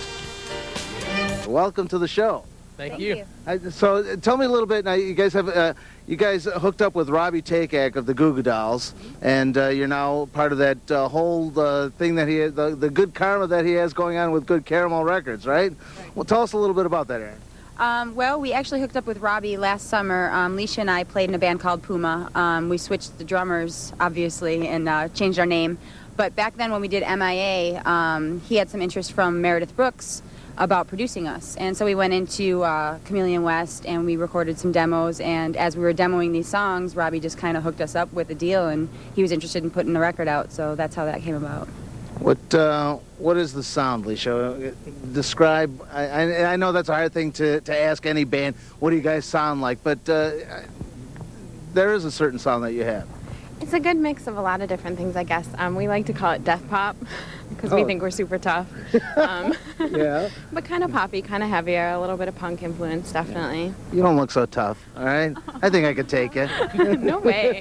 Welcome to the show. Thank you. So tell me a little bit. Now you guys have you guys hooked up with Robbie Takak of the Goo Goo Dolls, and you're now part of that whole thing that he has, the good karma that he has going on with Good Caramel Records, right? Well, tell us a little bit about that, Aaron. Well, we actually hooked up with Robbie last summer. Leisha and I played in a band called Puma. We switched the drummers, obviously, and changed our name. But back then when we did MIA, he had some interest from Meredith Brooks about producing us. And so we went into Chameleon West and we recorded some demos, and as we were demoing these songs, Robbie just kind of hooked us up with a deal, and he was interested in putting a record out, so that's how that came about. What is the sound, Leisha? Describe, I know that's a hard thing to ask any band, what do you guys sound like, but there is a certain sound that you have. It's a good mix of a lot of different things, I guess. We like to call it death pop because we think we're super tough. Yeah. But kind of poppy, kind of heavier, a little bit of punk influence, definitely. You don't look so tough, all right? I think I could take it. No way.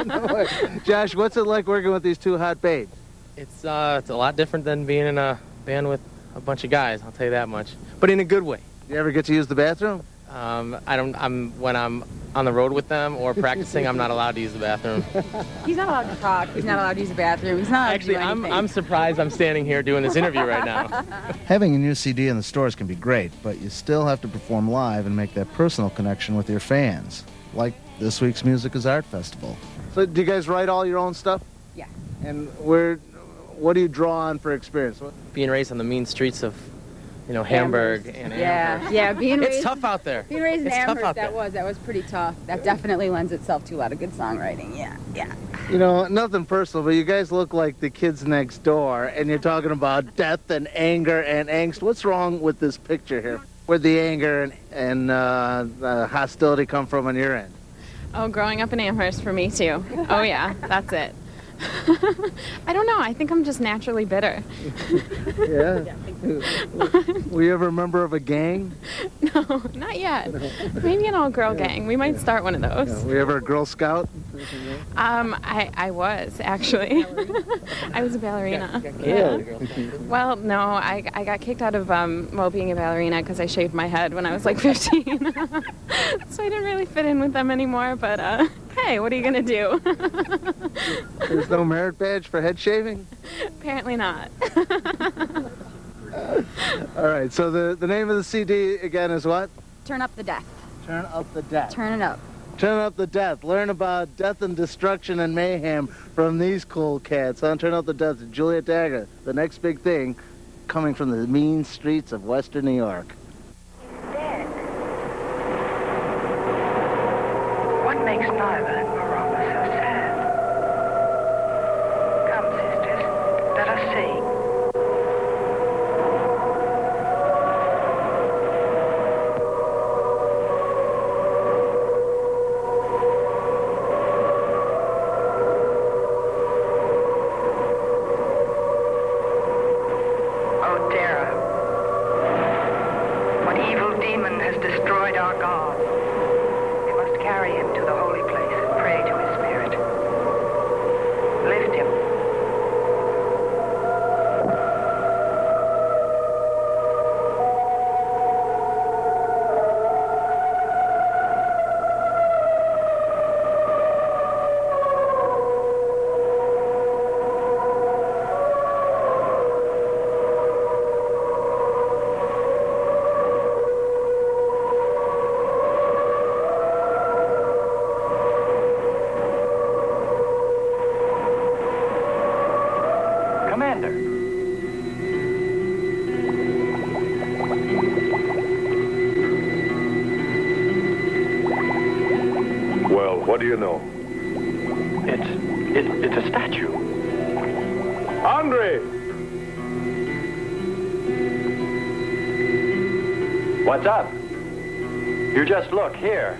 No way. Josh, what's it like working with these two hot babes? It's a lot different than being in a band with a bunch of guys, I'll tell you that much. But in a good way. You ever get to use the bathroom? When I'm on the road with them or practicing, I'm not allowed to use the bathroom. He's not allowed to talk. He's not allowed to use the bathroom. He's not allowed to do anything. I'm surprised I'm standing here doing this interview right now. Having a new CD in the stores can be great, but you still have to perform live and make that personal connection with your fans, like this week's Music is Art Festival. So do you guys write all your own stuff? Yeah. And what do you draw on for experience? Being raised on the mean streets of Hamburg and Amherst. Yeah, being raised... It's tough out there. Being raised in It's tough Amherst, out there. that was pretty tough. That definitely lends itself to a lot of good songwriting, yeah. Nothing personal, but you guys look like the kids next door, and you're talking about death and anger and angst. What's wrong with this picture here? Where'd the anger and hostility come from on your end? Oh, growing up in Amherst for me, too. Oh, yeah, that's it. I don't know. I think I'm just naturally bitter. Yeah? Were you ever a member of a gang? No, not yet. Maybe an all-girl gang. We might start one of those. Yeah. Were you ever a Girl Scout? I was, actually. I was a ballerina. Yeah. Well, no, I got kicked out of being a ballerina because I shaved my head when I was like 15. So I didn't really fit in with them anymore, but hey, what are you going to do? There's no merit badge for head shaving? Apparently not. All right, so the name of the CD again is what? Turn Up the Death. Turn Up the Death. Turn it up. Turn Up the Death. Learn about death and destruction and mayhem from these cool cats. On Turn Up the Death, Juliet Dagger, the next big thing, coming from the mean streets of Western New York. What makes Nyla and Marama so sad? Come, sisters, let us see. Oh, Dara, what evil demon has destroyed our God? Carry him to the holy place and pray to his spirit. Lift him. What do you know? It's a statue. Andre! What's up? You just look here.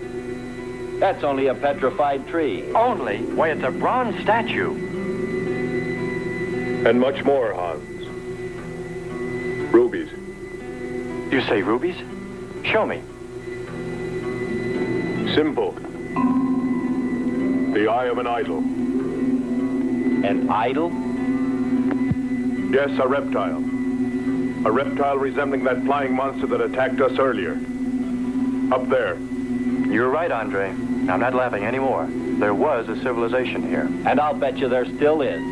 That's only a petrified tree. Only? Why, it's a bronze statue. And much more, Hans. Rubies. You say rubies? Show me. Simple. The eye of an idol. An idol? Yes, a reptile. A reptile resembling that flying monster that attacked us earlier. Up there. You're right, Andre. I'm not laughing anymore. There was a civilization here. And I'll bet you there still is.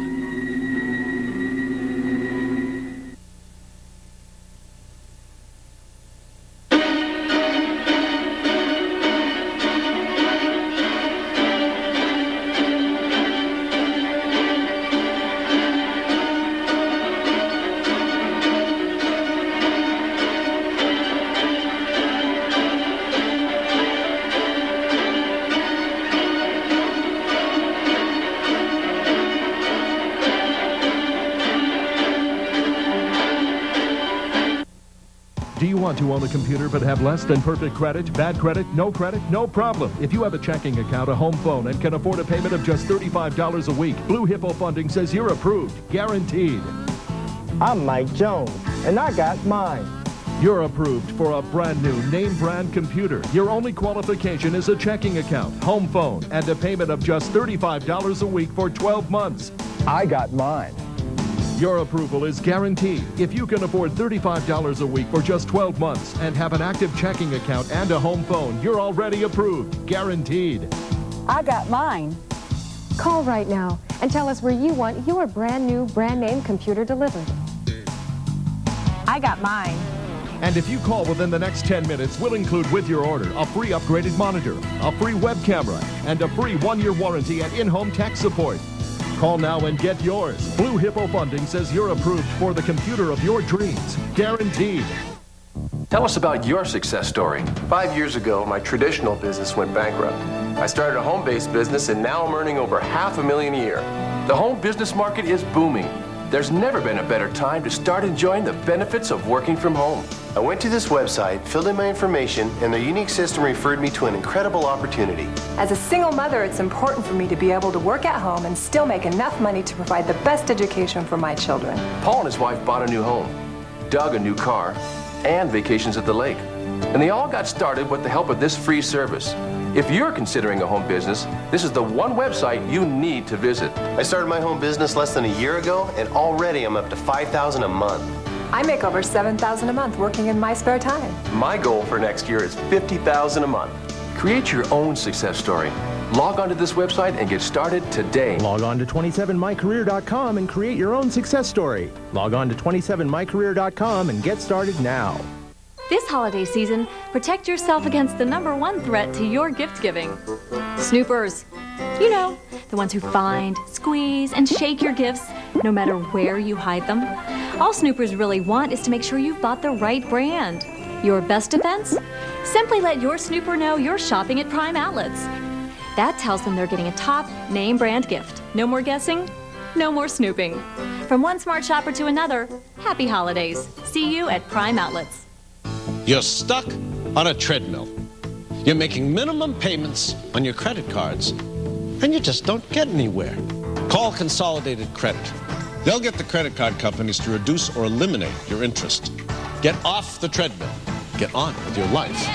Do you want to own a computer but have less than perfect credit, bad credit, no problem. If you have a checking account, a home phone, and can afford a payment of just $35 a week, Blue Hippo Funding says you're approved, guaranteed. I'm Mike Jones, and I got mine. You're approved for a brand new name brand computer. Your only qualification is a checking account, home phone, and a payment of just $35 a week for 12 months. I got mine. Your approval is guaranteed. If you can afford $35 a week for just 12 months and have an active checking account and a home phone, you're already approved, guaranteed. I got mine. Call right now and tell us where you want your brand new, brand name computer delivered. I got mine. And if you call within the next 10 minutes, we'll include with your order a free upgraded monitor, a free web camera, and a free 1-year warranty and in-home tech support. Call now and get yours. Blue Hippo Funding says you're approved for the computer of your dreams. Guaranteed. Tell us about your success story. 5 years ago, my traditional business went bankrupt. I started a home-based business, and now I'm earning over $500,000 a year. The home business market is booming. there's never been a better time to start enjoying the benefits of working from home. I went to this website, filled in my information, and their unique system referred me to an incredible opportunity. As a single mother, it's important for me to be able to work at home and still make enough money to provide the best education for my children. Paul and his wife bought a new home, Doug a new car, and vacations at the lake. And they all got started with the help of this free service. If you're considering a home business, this is the one website you need to visit. I started my home business less than a year ago, and already I'm up to $5,000 a month. I make over $7,000 a month working in my spare time. My goal for next year is $50,000 a month. Create your own success story. Log on to this website and get started today. Log on to 27mycareer.com and create your own success story. Log on to 27mycareer.com and get started now. This holiday season, protect yourself against the #1 threat to your gift giving. Snoopers. You know, the ones who find, squeeze, and shake your gifts, no matter where you hide them. All snoopers really want is to make sure you've bought the right brand. Your best defense? Simply let your snooper know you're shopping at Prime Outlets. That tells them they're getting a top name brand gift. No more guessing, no more snooping. From one smart shopper to another, happy holidays. See you at Prime Outlets. You're stuck on a treadmill. You're making minimum payments on your credit cards, and you just don't get anywhere. Call Consolidated Credit. They'll get the credit card companies to reduce or eliminate your interest. Get off the treadmill. Get on with your life.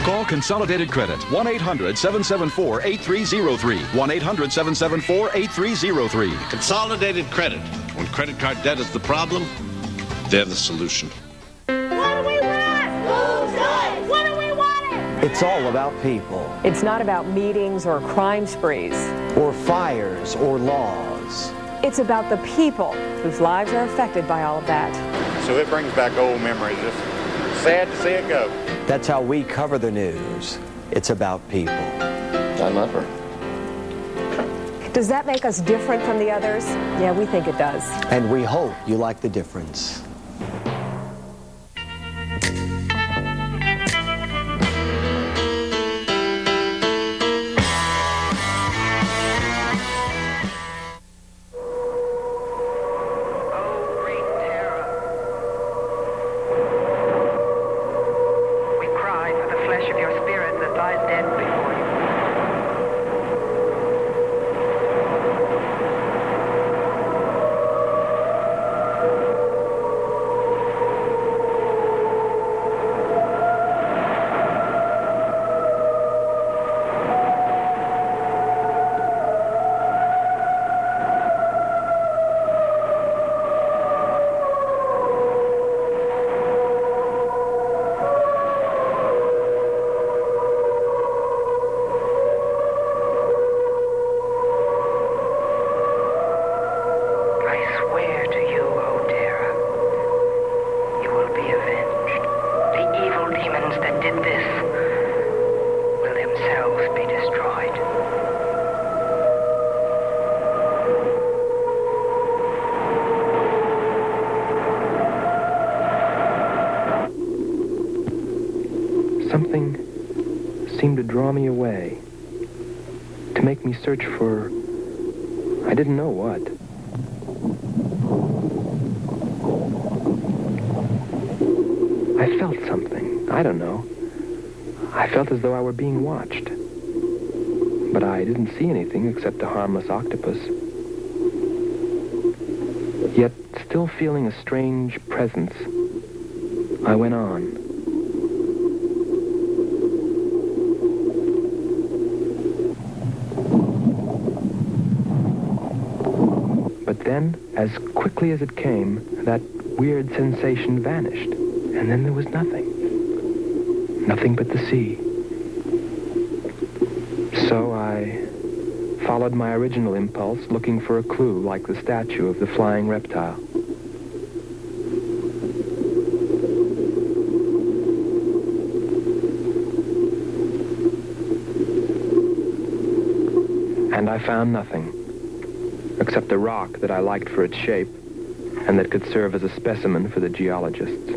Call Consolidated Credit, 1-800-774-8303, 1-800-774-8303. Consolidated Credit. When credit card debt is the problem, they're the solution. It's all about people. It's not about meetings or crime sprees. Or fires or laws. It's about the people whose lives are affected by all of that. So it brings back old memories. It's sad to see it go. That's how we cover the news. It's about people. I love her. Does that make us different from the others? Yeah, we think it does. And we hope you like the difference. Something seemed to draw me away, to make me search for, I didn't know what. I felt something, I don't know. I felt as though I were being watched. But I didn't see anything except a harmless octopus. Yet, still feeling a strange presence, I went on. But then, as quickly as it came, that weird sensation vanished. And then there was nothing. Nothing but the sea. So I followed my original impulse, looking for a clue like the statue of the flying reptile. And I found nothing, except a rock that I liked for its shape and that could serve as a specimen for the geologists.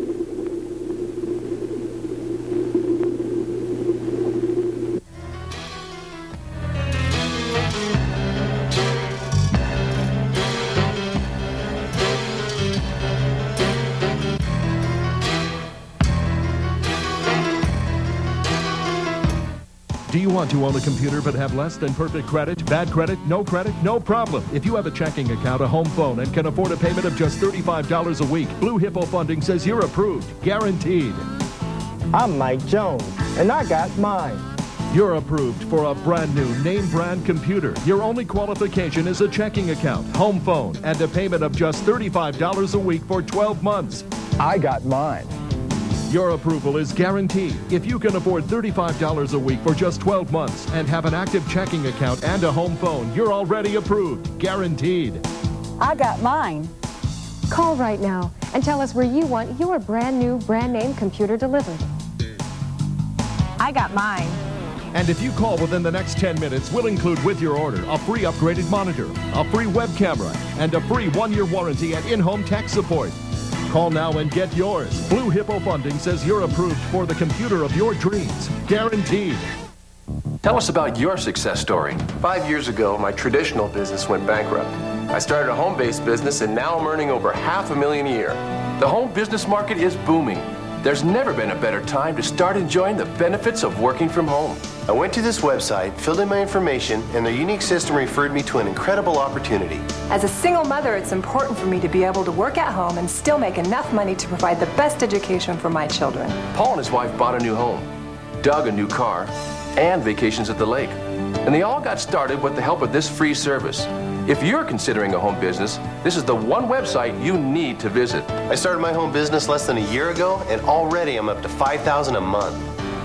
Do you want to own a computer but have less than perfect credit, bad credit, no problem. If you have a checking account, a home phone, and can afford a payment of just $35 a week, Blue Hippo Funding says you're approved, guaranteed. I'm Mike Jones, and I got mine. You're approved for a brand new name brand computer. Your only qualification is a checking account, home phone, and a payment of just $35 a week for 12 months. I got mine. Your approval is guaranteed. If you can afford $35 a week for just 12 months and have an active checking account and a home phone, you're already approved, guaranteed. I got mine. Call right now and tell us where you want your brand new brand name computer delivered. I got mine. And if you call within the next 10 minutes, we'll include with your order a free upgraded monitor, a free web camera, and a free 1-year warranty and in-home tech support. Call now and get yours. Blue Hippo Funding says you're approved for the computer of your dreams, guaranteed. Tell us about your success story. 5 years ago, my traditional business went bankrupt. I started a home-based business, and now I'm earning over $500,000 a year. The home business market is booming. There's never been a better time to start enjoying the benefits of working from home. I went to this website, filled in my information, and their unique system referred me to an incredible opportunity. As a single mother, it's important for me to be able to work at home and still make enough money to provide the best education for my children. Paul and his wife bought a new home, Doug a new car, and vacations at the lake. And they all got started with the help of this free service. If you're considering a home business, this is the one website you need to visit. I started my home business less than a year ago, and already I'm up to $5,000 a month.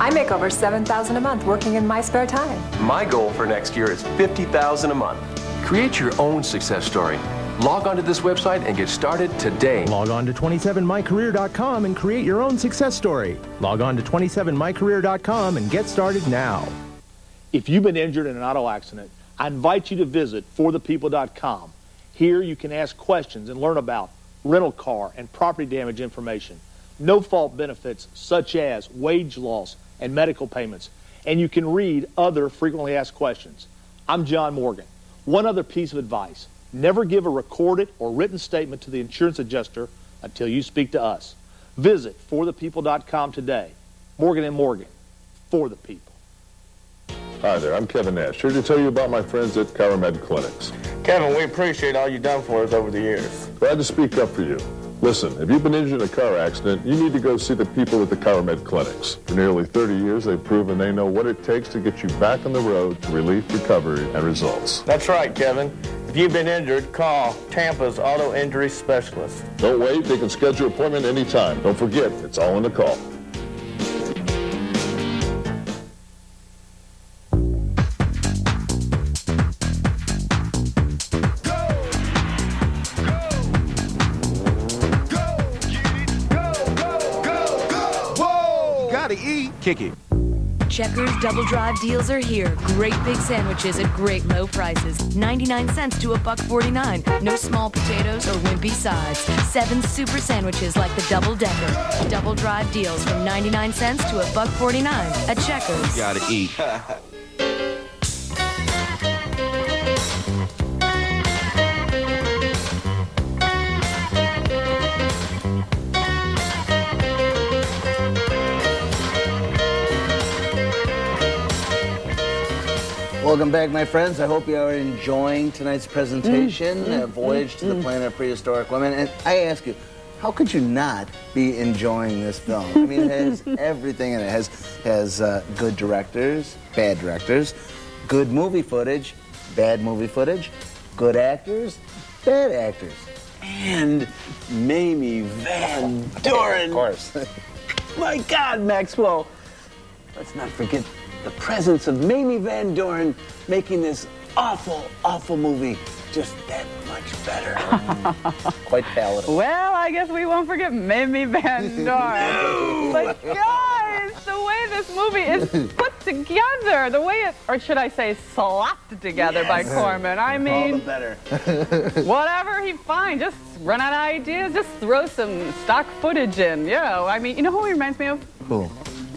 I make over $7,000 a month working in my spare time. My goal for next year is $50,000 a month. Create your own success story. Log on to this website and get started today. Log on to 27mycareer.com and create your own success story. Log on to 27mycareer.com and get started now. If you've been injured in an auto accident, I invite you to visit forthepeople.com. Here you can ask questions and learn about rental car and property damage information, no-fault benefits such as wage loss and medical payments, and you can read other frequently asked questions. I'm John Morgan. One other piece of advice: never give a recorded or written statement to the insurance adjuster until you speak to us. Visit forthepeople.com today. Morgan & Morgan, for the people. Hi there, I'm Kevin Nash, here to tell you about my friends at ChiroMed Clinics. Kevin, we appreciate all you've done for us over the years. Glad to speak up for you. Listen, if you've been injured in a car accident, you need to go see the people at the ChiroMed Clinics. For nearly 30 years, they've proven they know what it takes to get you back on the road to relief, recovery, and results. That's right, Kevin. If you've been injured, call Tampa's Auto Injury Specialist. Don't wait, they can schedule your appointment anytime. Don't forget, it's all in the call. Kiki. Checkers Double Drive deals are here. Great big sandwiches at great low prices. 99 cents to $1.49. No small potatoes or wimpy sides. 7 super sandwiches like the Double Decker. Double Drive deals from 99 cents to $1.49 at Checkers. Gotta eat. Welcome back, my friends. I hope you are enjoying tonight's presentation, Voyage to the Planet of Prehistoric Women. And I ask you, how could you not be enjoying this film? I mean, it has everything in it. It has good directors, bad directors, good movie footage, bad movie footage, good actors, bad actors. And Mamie Van Doren. Of course. My God, Maxwell. Let's not forget the presence of Mamie Van Doren making this awful, awful movie just that much better. Quite palatable. Well, I guess we won't forget Mamie Van Doren. But guys, the way this movie is put together, the way it, or should I say slapped together by Corman. I mean, all the better. Whatever he finds, just run out of ideas, just throw some stock footage in. You know, I mean, you know who he reminds me of? Who?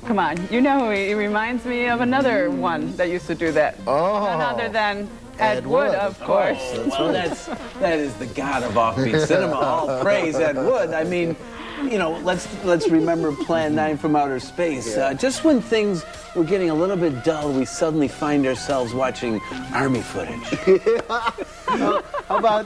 Come on, you know he reminds me of another one that used to do that. Oh. None other than Ed Wood, of course. Well, that is the god of offbeat cinema. All praise Ed Wood. I mean, you know, let's remember Plan 9 from Outer Space. Just when things were getting a little bit dull, we suddenly find ourselves watching Army footage. How about,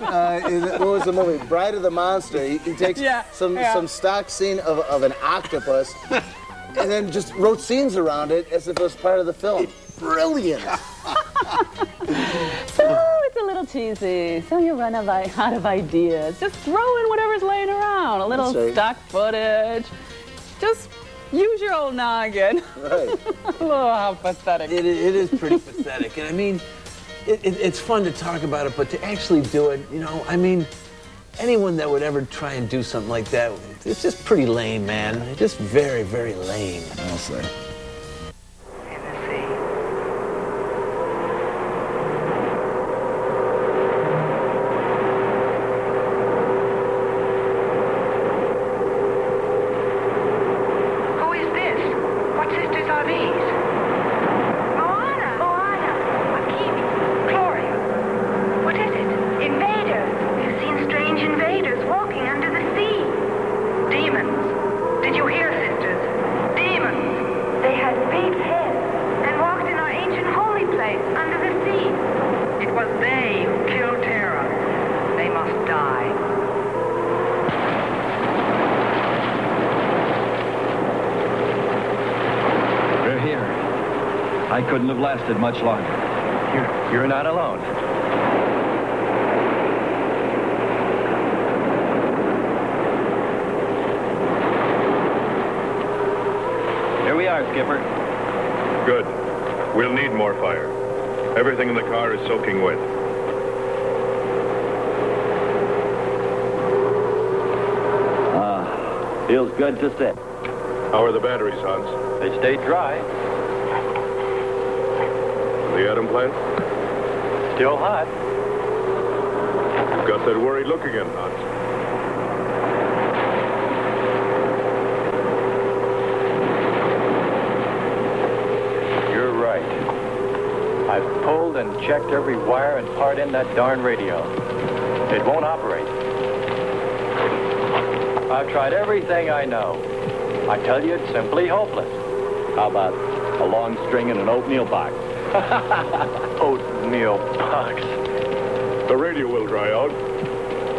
what was the movie? Bride of the Monster. He takes some stock scene of an octopus and then just wrote scenes around it as if it was part of the film. Brilliant. So it's a little cheesy. So you run out of ideas. Just throw in whatever's laying around. A little stock footage. Just use your old noggin. Right. Oh, how pathetic. It is pretty pathetic. And I mean, it's fun to talk about it, but to actually do it, you know, I mean, anyone that would ever try and do something like that, it's just pretty lame, man. It's just very, very lame. I'll say. I couldn't have lasted much longer. You're not alone. Here we are, Skipper. Good. We'll need more fire. Everything in the car is soaking wet. Feels good to sit. How are the batteries, Hans? They stayed dry. The atom plant? Still hot. You've got that worried look again, Hans. You're right. I've pulled and checked every wire and part in that darn radio. It won't operate. I've tried everything I know. I tell you, it's simply hopeless. How about a long string and an oatmeal box? Oatmeal box. The radio will dry out.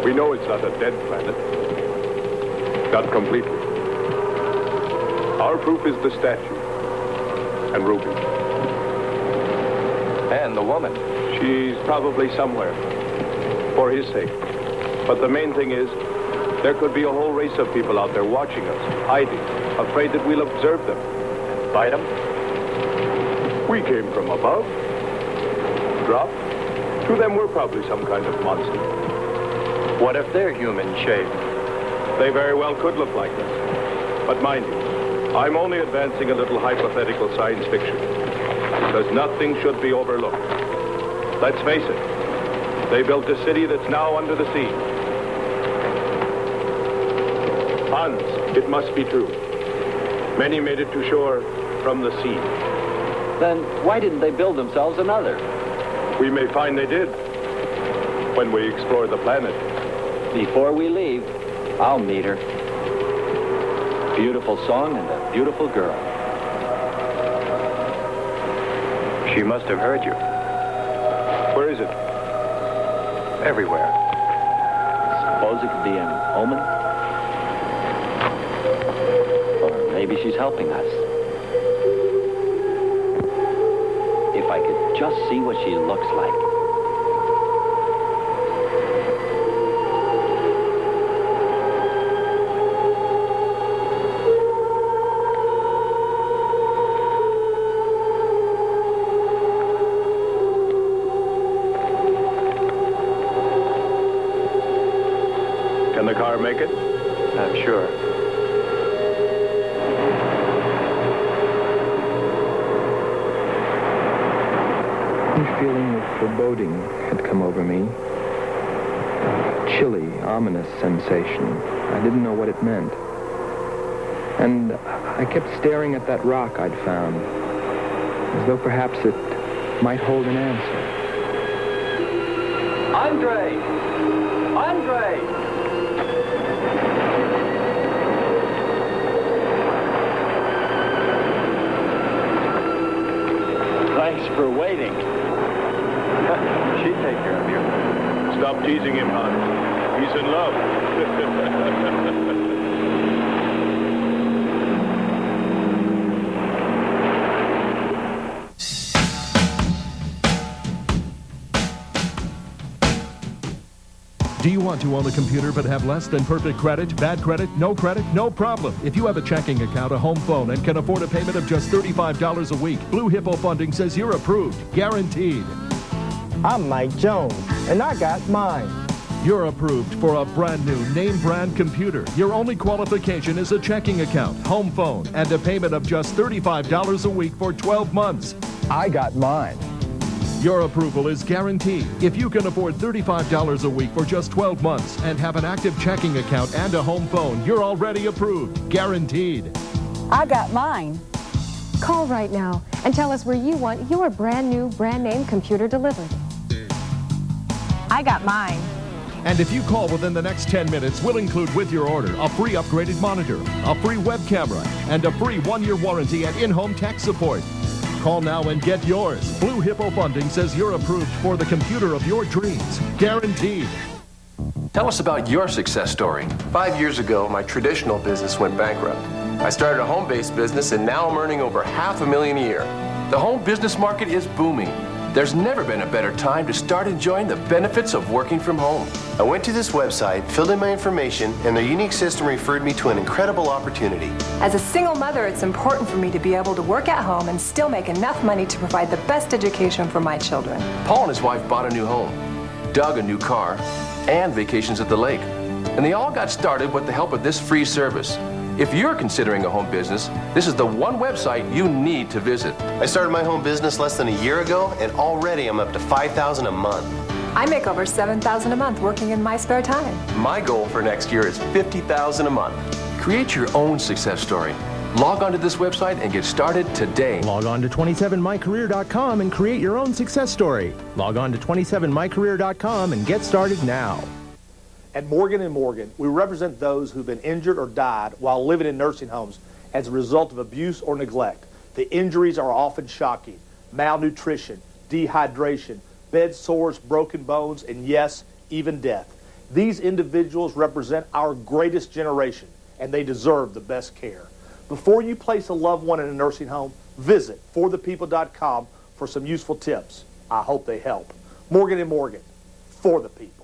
We know it's not a dead planet. Not completely. Our proof is the statue. And Ruby. And the woman. She's probably somewhere. For his sake. But the main thing is, there could be a whole race of people out there watching us, hiding, afraid that we'll observe them. And fight them? We came from above. Dropped. To them, we're probably some kind of monster. What if they're human shaped? They very well could look like us. But mind you, I'm only advancing a little hypothetical science fiction. Because nothing should be overlooked. Let's face it. They built a city that's now under the sea. Hans, it must be true. Many made it to shore from the sea. Then why didn't they build themselves another? We may find they did. When we explore the planet. Before we leave, I'll meet her. Beautiful song and a beautiful girl. She must have heard you. Where is it? Everywhere. Suppose it could be an omen? Or maybe she's helping us. If I could just see what she looks like. Can the car make it? I'm sure. A feeling of foreboding had come over me. A chilly, ominous sensation. I didn't know what it meant. And I kept staring at that rock I'd found, as though perhaps it might hold an answer. Andre! Andre! Stop teasing him, hon. He's in love. Do you want to own a computer but have less than perfect credit, bad credit, no problem. If you have a checking account, a home phone, and can afford a payment of just $35 a week, Blue Hippo Funding says you're approved, guaranteed. I'm Mike Jones, and I got mine. You're approved for a brand new name brand computer. Your only qualification is a checking account, home phone, and a payment of just $35 a week for 12 months. I got mine. Your approval is guaranteed. If you can afford $35 a week for just 12 months and have an active checking account and a home phone, you're already approved, guaranteed. I got mine. Call right now and tell us where you want your brand new, brand name computer delivered. I got mine. And if you call within the next 10 minutes, we'll include with your order a free upgraded monitor, a free web camera, and a free 1-year warranty and in-home tech support. Call now and get yours. Blue Hippo Funding says you're approved for the computer of your dreams. Guaranteed. Tell us about your success story. 5 years ago, my traditional business went bankrupt. I started a home-based business, and now I'm earning over $500,000 a year. The home business market is booming. There's never been a better time to start enjoying the benefits of working from home. I went to this website, filled in my information, and their unique system referred me to an incredible opportunity. As a single mother, it's important for me to be able to work at home and still make enough money to provide the best education for my children. Paul and his wife bought a new home, Doug a new car, and vacations at the lake. And they all got started with the help of this free service. If you're considering a home business, this is the one website you need to visit. I started my home business less than a year ago, and already I'm up to $5,000 a month. I make over $7,000 a month working in my spare time. My goal for next year is $50,000 a month. Create your own success story. Log on to this website and get started today. Log on to 27mycareer.com and create your own success story. Log on to 27mycareer.com and get started now. At Morgan & Morgan, we represent those who've been injured or died while living in nursing homes as a result of abuse or neglect. The injuries are often shocking: malnutrition, dehydration, bed sores, broken bones, and yes, even death. These individuals represent our greatest generation, and they deserve the best care. Before you place a loved one in a nursing home, visit forthepeople.com for some useful tips. I hope they help. Morgan & Morgan, for the people.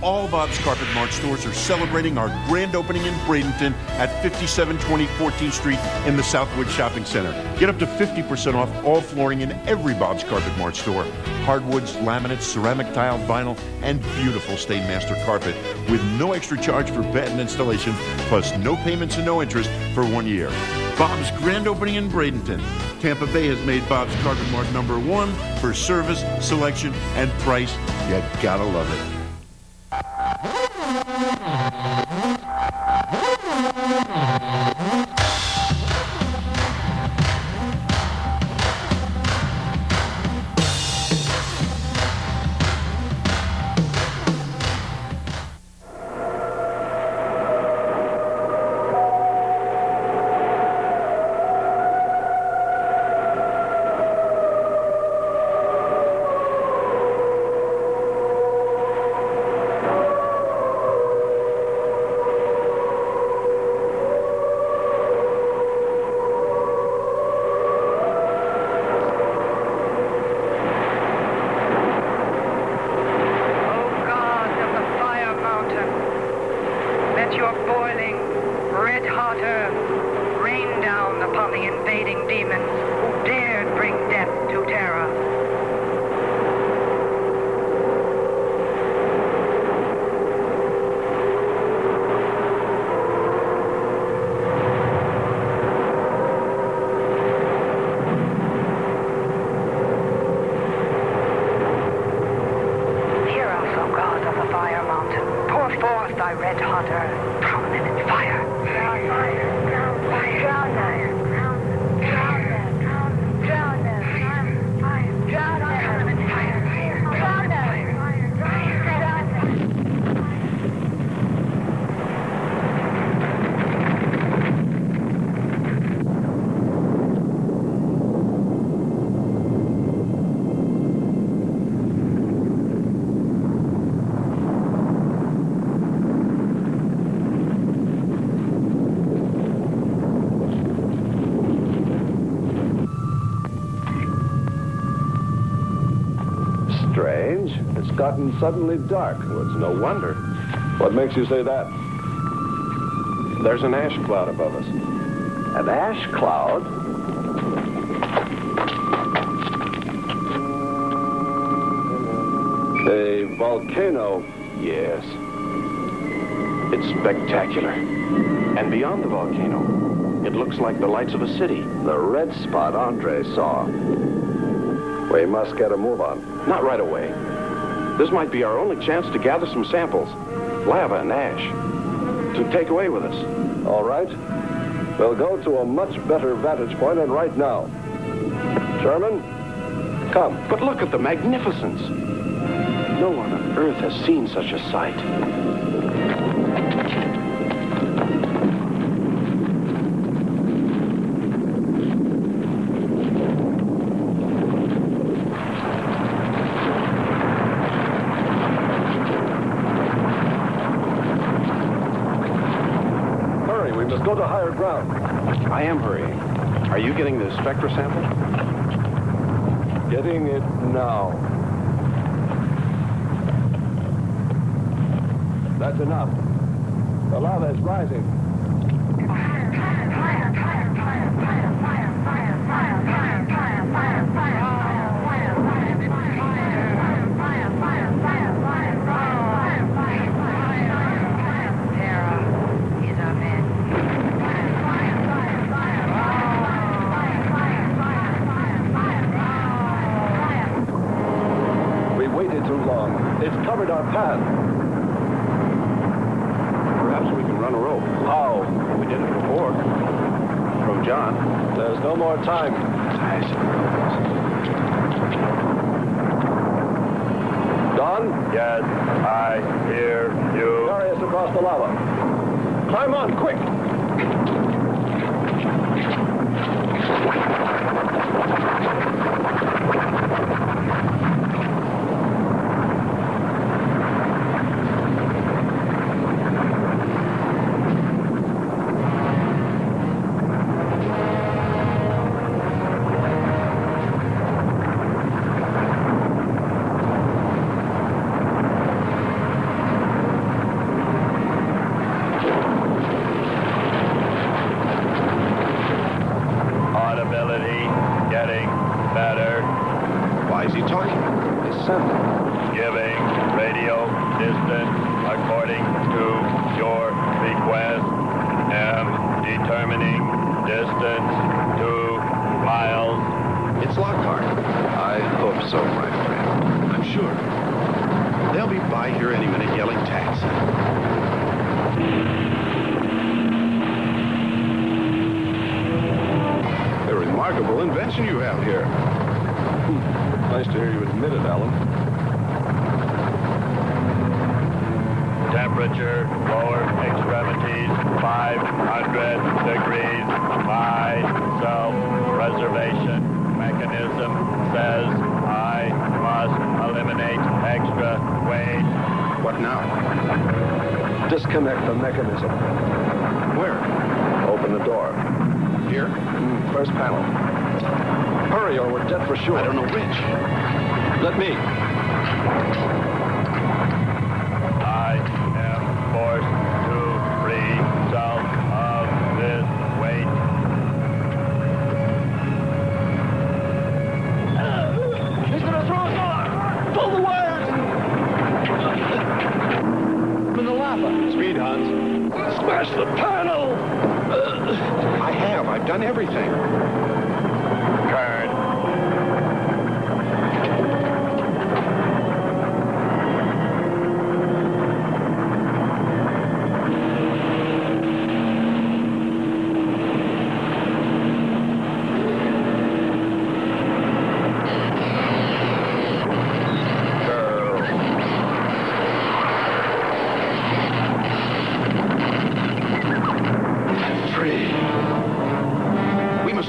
All Bob's Carpet Mart stores are celebrating our grand opening in Bradenton at 5720 14th Street in the Southwood Shopping Center. Get up to 50% off all flooring in every Bob's Carpet Mart store. Hardwoods, laminates, ceramic tile, vinyl, and beautiful Stainmaster carpet with no extra charge for patent installation, plus no payments and no interest for 1 year. Bob's grand opening in Bradenton. Tampa Bay has made Bob's Carpet Mart #1 for service, selection, and price. You gotta love it. gotten suddenly dark. Well, it's no wonder. What makes you say that? There's an ash cloud above us. An ash cloud? A volcano. Yes. It's spectacular. And beyond the volcano, it looks like the lights of a city. The red spot Andre saw. We must get a move on. Not right away. This might be our only chance to gather some samples. Lava and ash. To take away with us. All right. We'll go to a much better vantage point, and right now. Sherman, come. But look at the magnificence. No one on Earth has seen such a sight. Hurry, we must go to higher ground. I am hurrying. Are you getting the spectra sample? Getting it now. That's enough. The lava is rising. We waited too long. It's covered our path. Run a rope. How? We did it before. From John. There's no more time. Don? Yes, I hear you. Carry us across the lava. Climb on, quick! You have here. Nice to hear you admit it, Alan. Temperature, lower extremities, 500 degrees. My self-preservation mechanism says I must eliminate extra weight. What now? Disconnect the mechanism. Where? Open the door. Here? First panel. Hurry or we're dead for sure. I don't know which. Let me. I am forced to free myself of this weight. He's gonna throw us off! Pull the wires! From the lava. Speed, Hans. Smash the panel! I've done everything.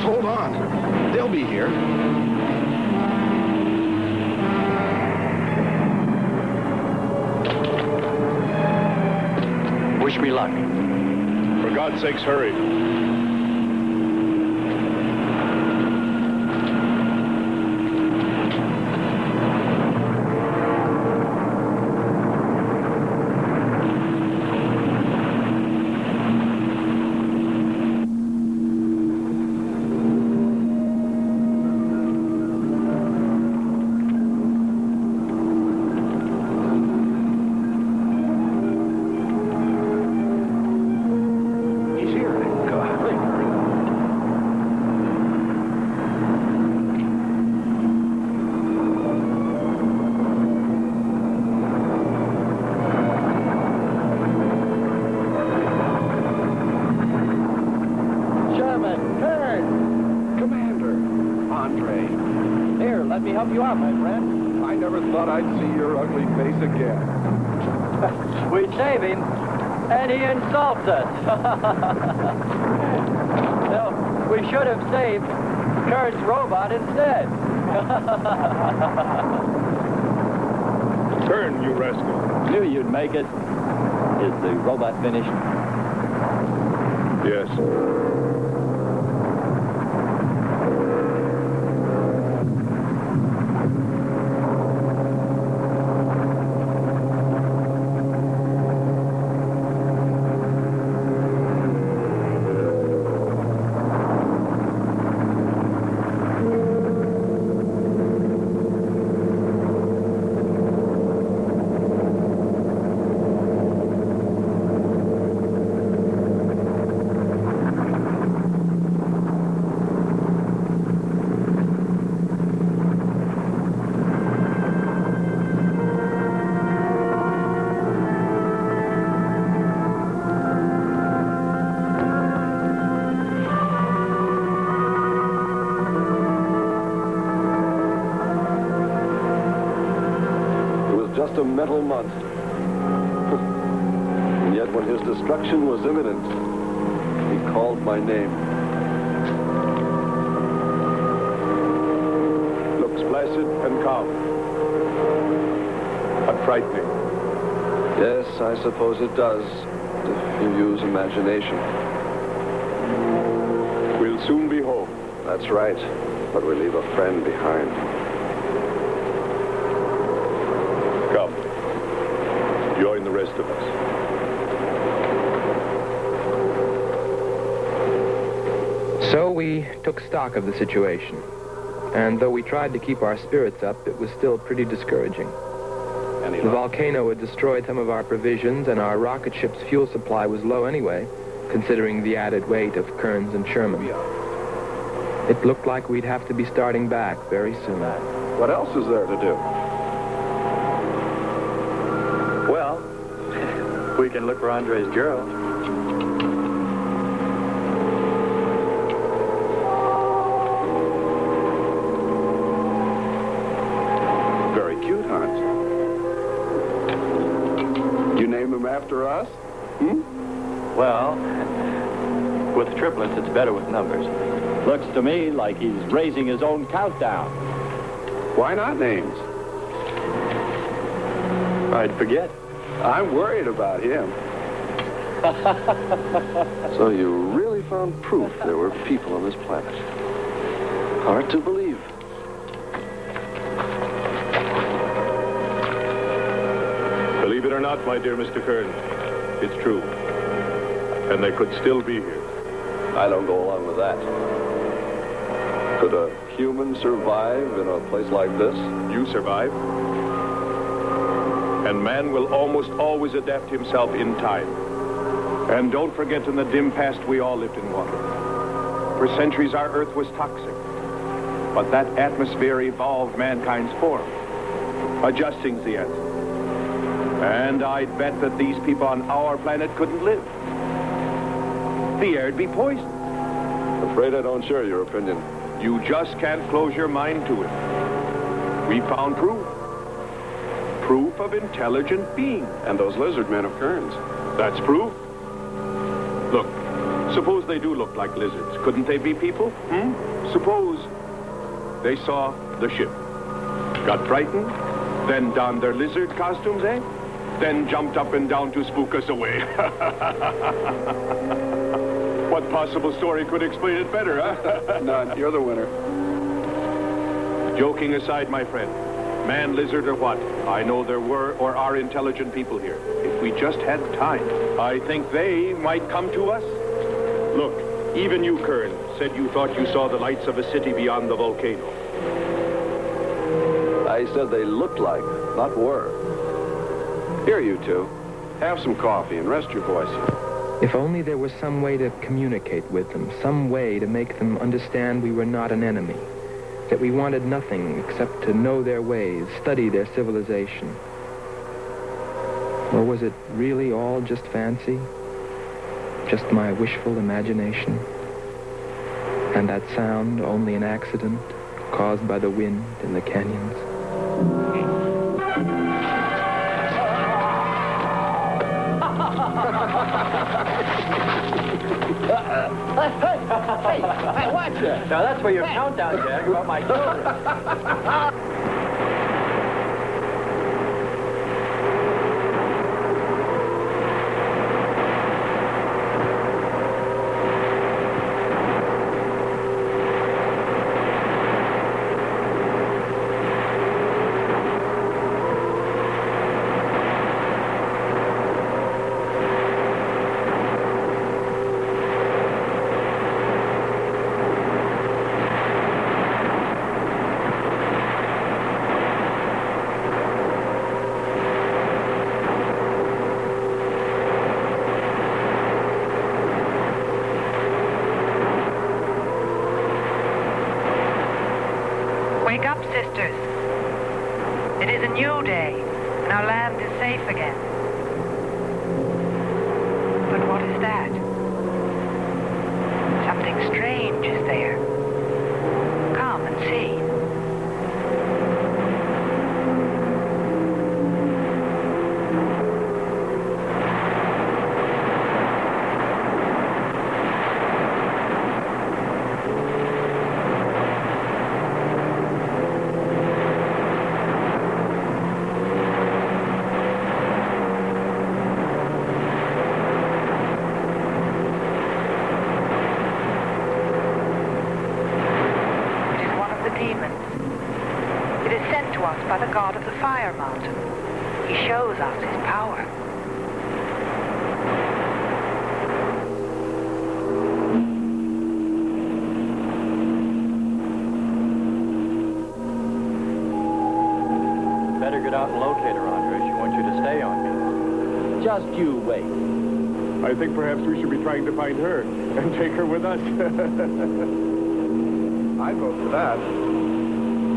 Hold on. They'll be here. Wish me luck. For God's sakes, hurry. Let me help you out, my friend. I never thought I'd see your ugly face again. We save him, and he insults us. No, we should have saved Kurt's robot instead. Turn, you rascal. Knew you'd make it. Is the robot finished? Yes. Just a metal monster. And yet when his destruction was imminent, he called my name. Looks placid and calm. But frightening. Yes, I suppose it does, if you use imagination. We'll soon be home. That's right, but we leave a friend behind. Come. Join the rest of us. So we took stock of the situation. And though we tried to keep our spirits up, it was still pretty discouraging. The volcano had destroyed some of our provisions, and our rocket ship's fuel supply was low anyway, considering the added weight of Kearns and Sherman. It looked like we'd have to be starting back very soon. What else is there to do? Well, we can look for Andre's girl. Very cute, Hans. You name him after us? Well, with triplets, it's better with numbers. Looks to me like he's raising his own countdown. Why not names? I'd forget. I'm worried about him. So you really found proof there were people on this planet. Hard to believe. Believe it or not, my dear Mr. Kearns, it's true. And they could still be here. I don't go along with that. Could a human survive in a place like this? You survive. And man will almost always adapt himself in time. And don't forget, in the dim past, we all lived in water. For centuries, our Earth was toxic. But that atmosphere evolved mankind's form. Adjusting's the answer. And I'd bet that these people on our planet couldn't live. The air'd be poisoned. Afraid I don't share your opinion. You just can't close your mind to it. We found proof. Proof of intelligent being. And those lizard men of Kearns. That's proof. Look, suppose they do look like lizards. Couldn't they be people? Suppose they saw the ship, got frightened, then donned their lizard costumes, eh? Then jumped up and down to spook us away. What possible story could explain it better, huh? None. You're the winner. Joking aside, my friend, man, lizard, or what, I know there were or are intelligent people here. If we just had time, I think they might come to us. Look, even you, Kern, said you thought you saw the lights of a city beyond the volcano. I said they looked like, not were. Here, you two. Have some coffee and rest your voices. If only there was some way to communicate with them, some way to make them understand we were not an enemy, that we wanted nothing except to know their ways, study their civilization. Or was it really all just fancy? Just my wishful imagination? And that sound only an accident? caused by the wind in the canyons. Hey, watch it! Now that's for your countdown, Jack, about my shoulder. Wake up, sisters. It is a new day, and our land is safe again. But what is that? Something strange is there. Come and see. By the god of the fire mountain. He shows us his power. Better get out and locate her, Andre. She wants you to stay on me. Just you wait. I think perhaps we should be trying to find her and take her with us. I'd vote for that.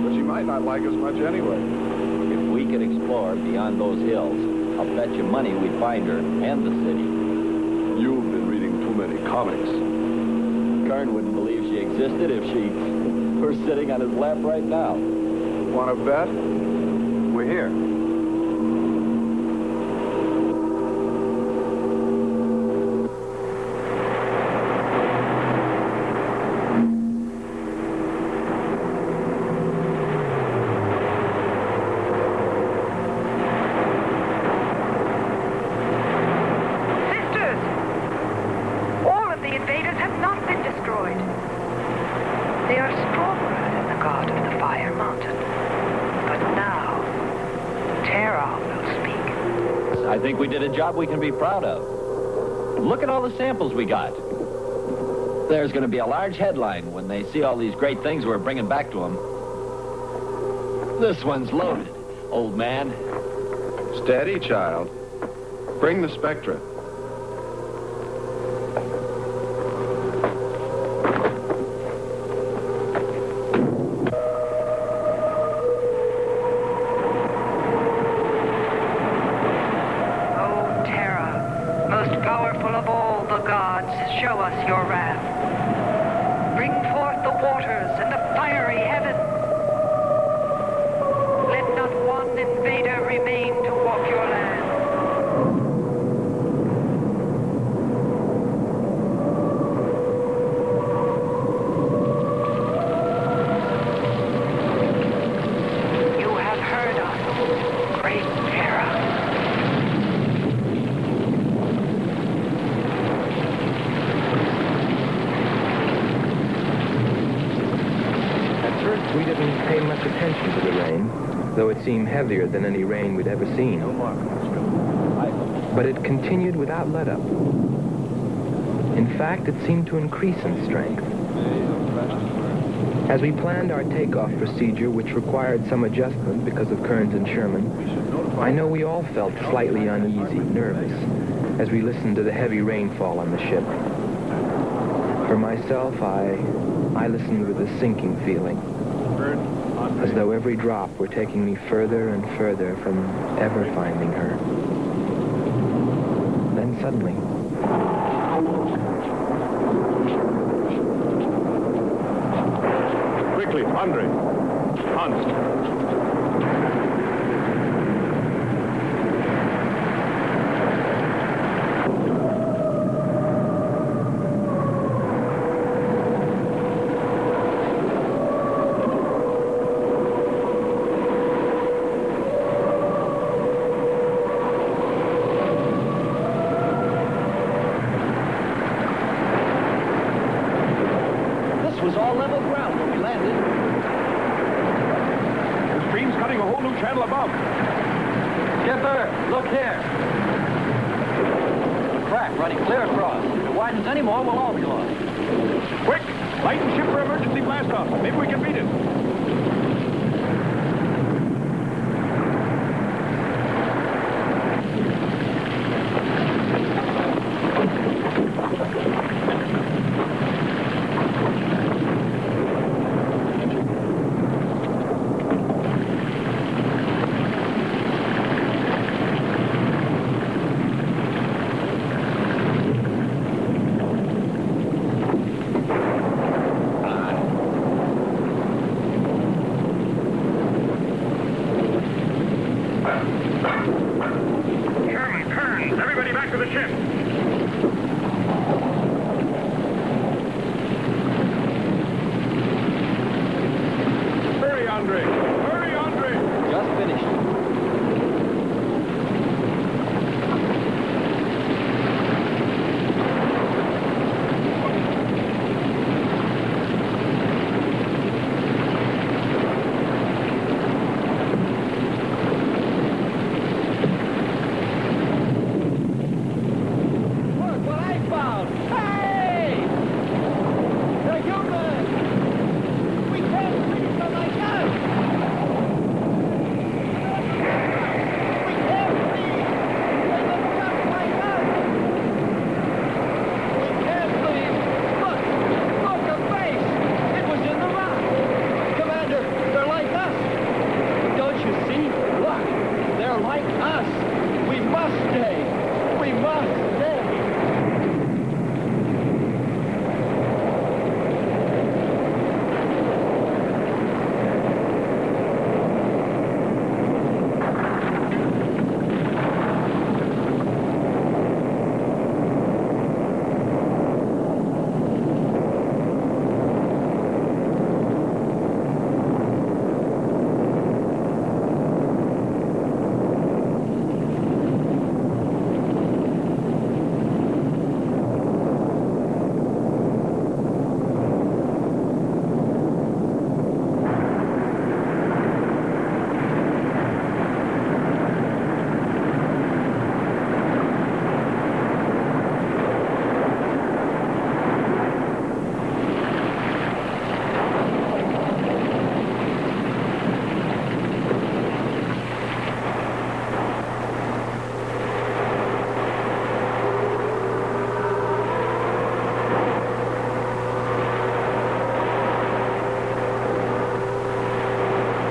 But she might not like us much anyway. If we could explore beyond those hills, I'll bet you money we'd find her and the city. You've been reading too many comics. Kern wouldn't believe she existed if she were sitting on his lap right now. Want to bet? We're here. I think we did a job we can be proud of. Look at all the samples we got. There's going to be a large headline when they see all these great things we're bringing back to them. This one's loaded, old man. Steady, child. Bring the spectra. Show us your wrath. Bring forth the waters and the fiery heaven. Let not one invader remain to walk your land. You have heard us, great Terra. We didn't pay much attention to the rain, though it seemed heavier than any rain we'd ever seen. But it continued without let-up. In fact, it seemed to increase in strength. As we planned our takeoff procedure, which required some adjustment because of Kearns and Sherman, I know we all felt slightly uneasy, nervous, as we listened to the heavy rainfall on the ship. For myself, I listened with a sinking feeling, as though every drop were taking me further and further from ever finding her. Then suddenly... Quick, Quickly, Andre. Hans. Was all level ground when we landed. The stream's cutting a whole new channel above. Skipper, look here. A crack running clear across. If it widens any more, we'll all be lost. Quick! Light and ship for emergency blast-off. Maybe we can beat it.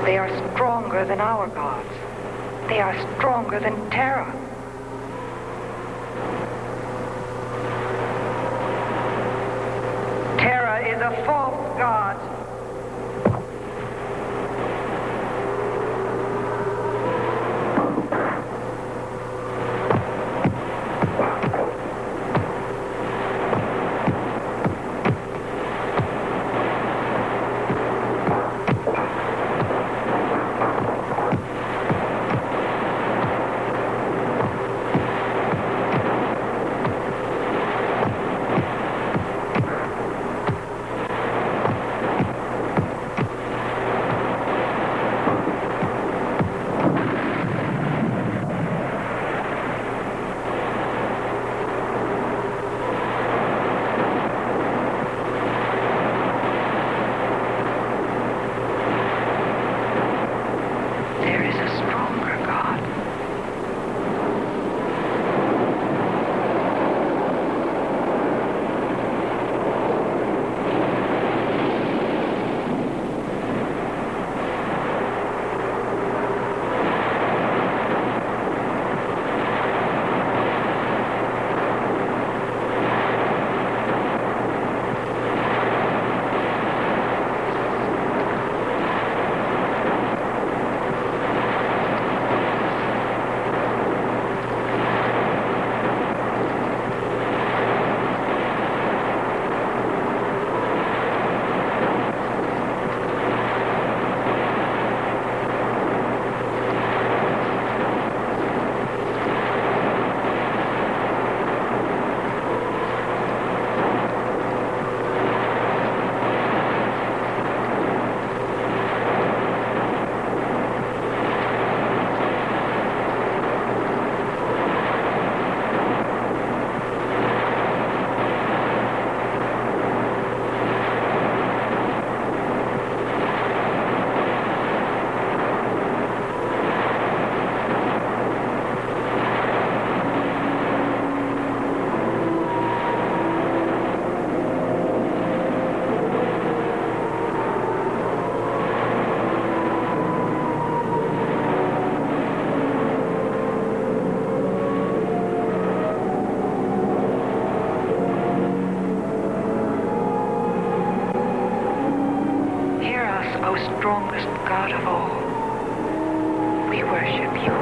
They are stronger than our gods. They are stronger than Terra. Terra is a false god. God of all, we worship you.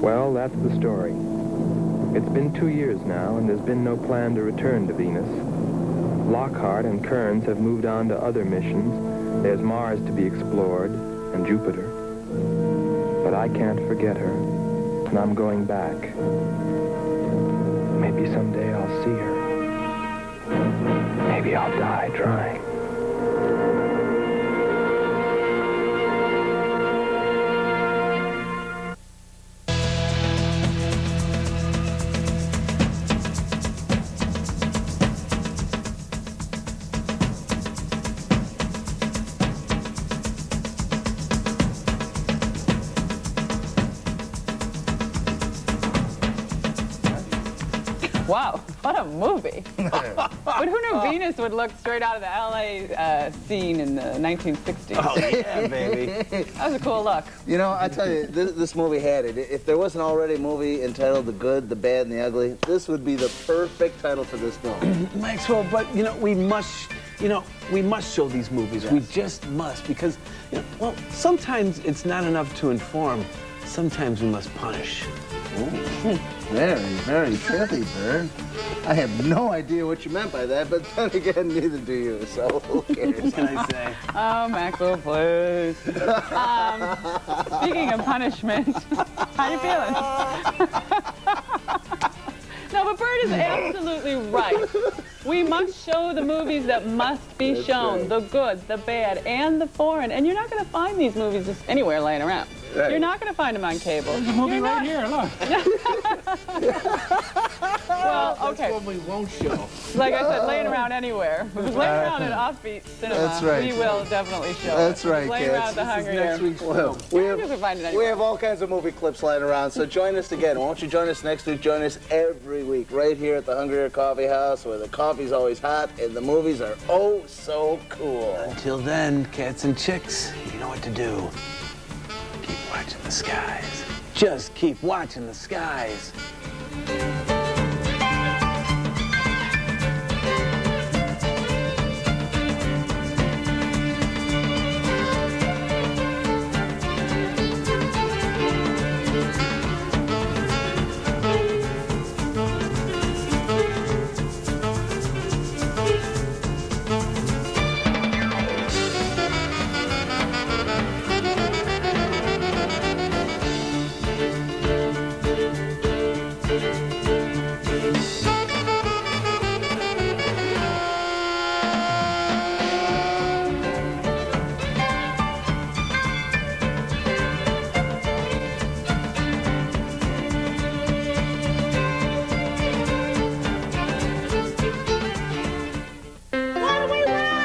Well, that's the story. It's been 2 years now, and there's been no plan to return to Venus. Lockhart and Kearns have moved on to other missions. There's Mars to be explored, and Jupiter. But I can't forget her, and I'm going back. Maybe someday I'll see her. Maybe I'll die trying. Wow, what a movie. But who knew Venus would look straight out of the LA scene in the 1960s? Oh, yeah, baby. That was a cool look. You know, I tell you, this movie had it. If there wasn't already a movie entitled The Good, the Bad, and the Ugly, this would be the perfect title for this film. Maxwell, but, you know, we must show these movies. Yes. We just must, because, you know, well, sometimes it's not enough to inform. Sometimes we must punish. Ooh. Very, very pithy, Bert. I have no idea what you meant by that, but then again, neither do you, so who cares? What can I say? Oh, Maxwell, please. Speaking of punishment, how you feeling? No, but Bert is absolutely right. We must show the movies that must be shown, right. The good, the bad, and the foreign. And you're not going to find these movies just anywhere laying around. Right. You're not going to find them on cable. There's a movie right here, look. Well, okay. That's what we won't show. Like I said, laying around anywhere. If it's laying around in offbeat cinema, that's right. we will definitely show that's it. Right, laying around at the Hungry Year. We have all kinds of movie clips lying around, so join us again. Won't you join us next week? Join us every week right here at the Hungry Year Coffee House, where the coffee's always hot and the movies are oh so cool. Until then, cats and chicks, you know what to do. Keep watching the skies. Just keep watching the skies.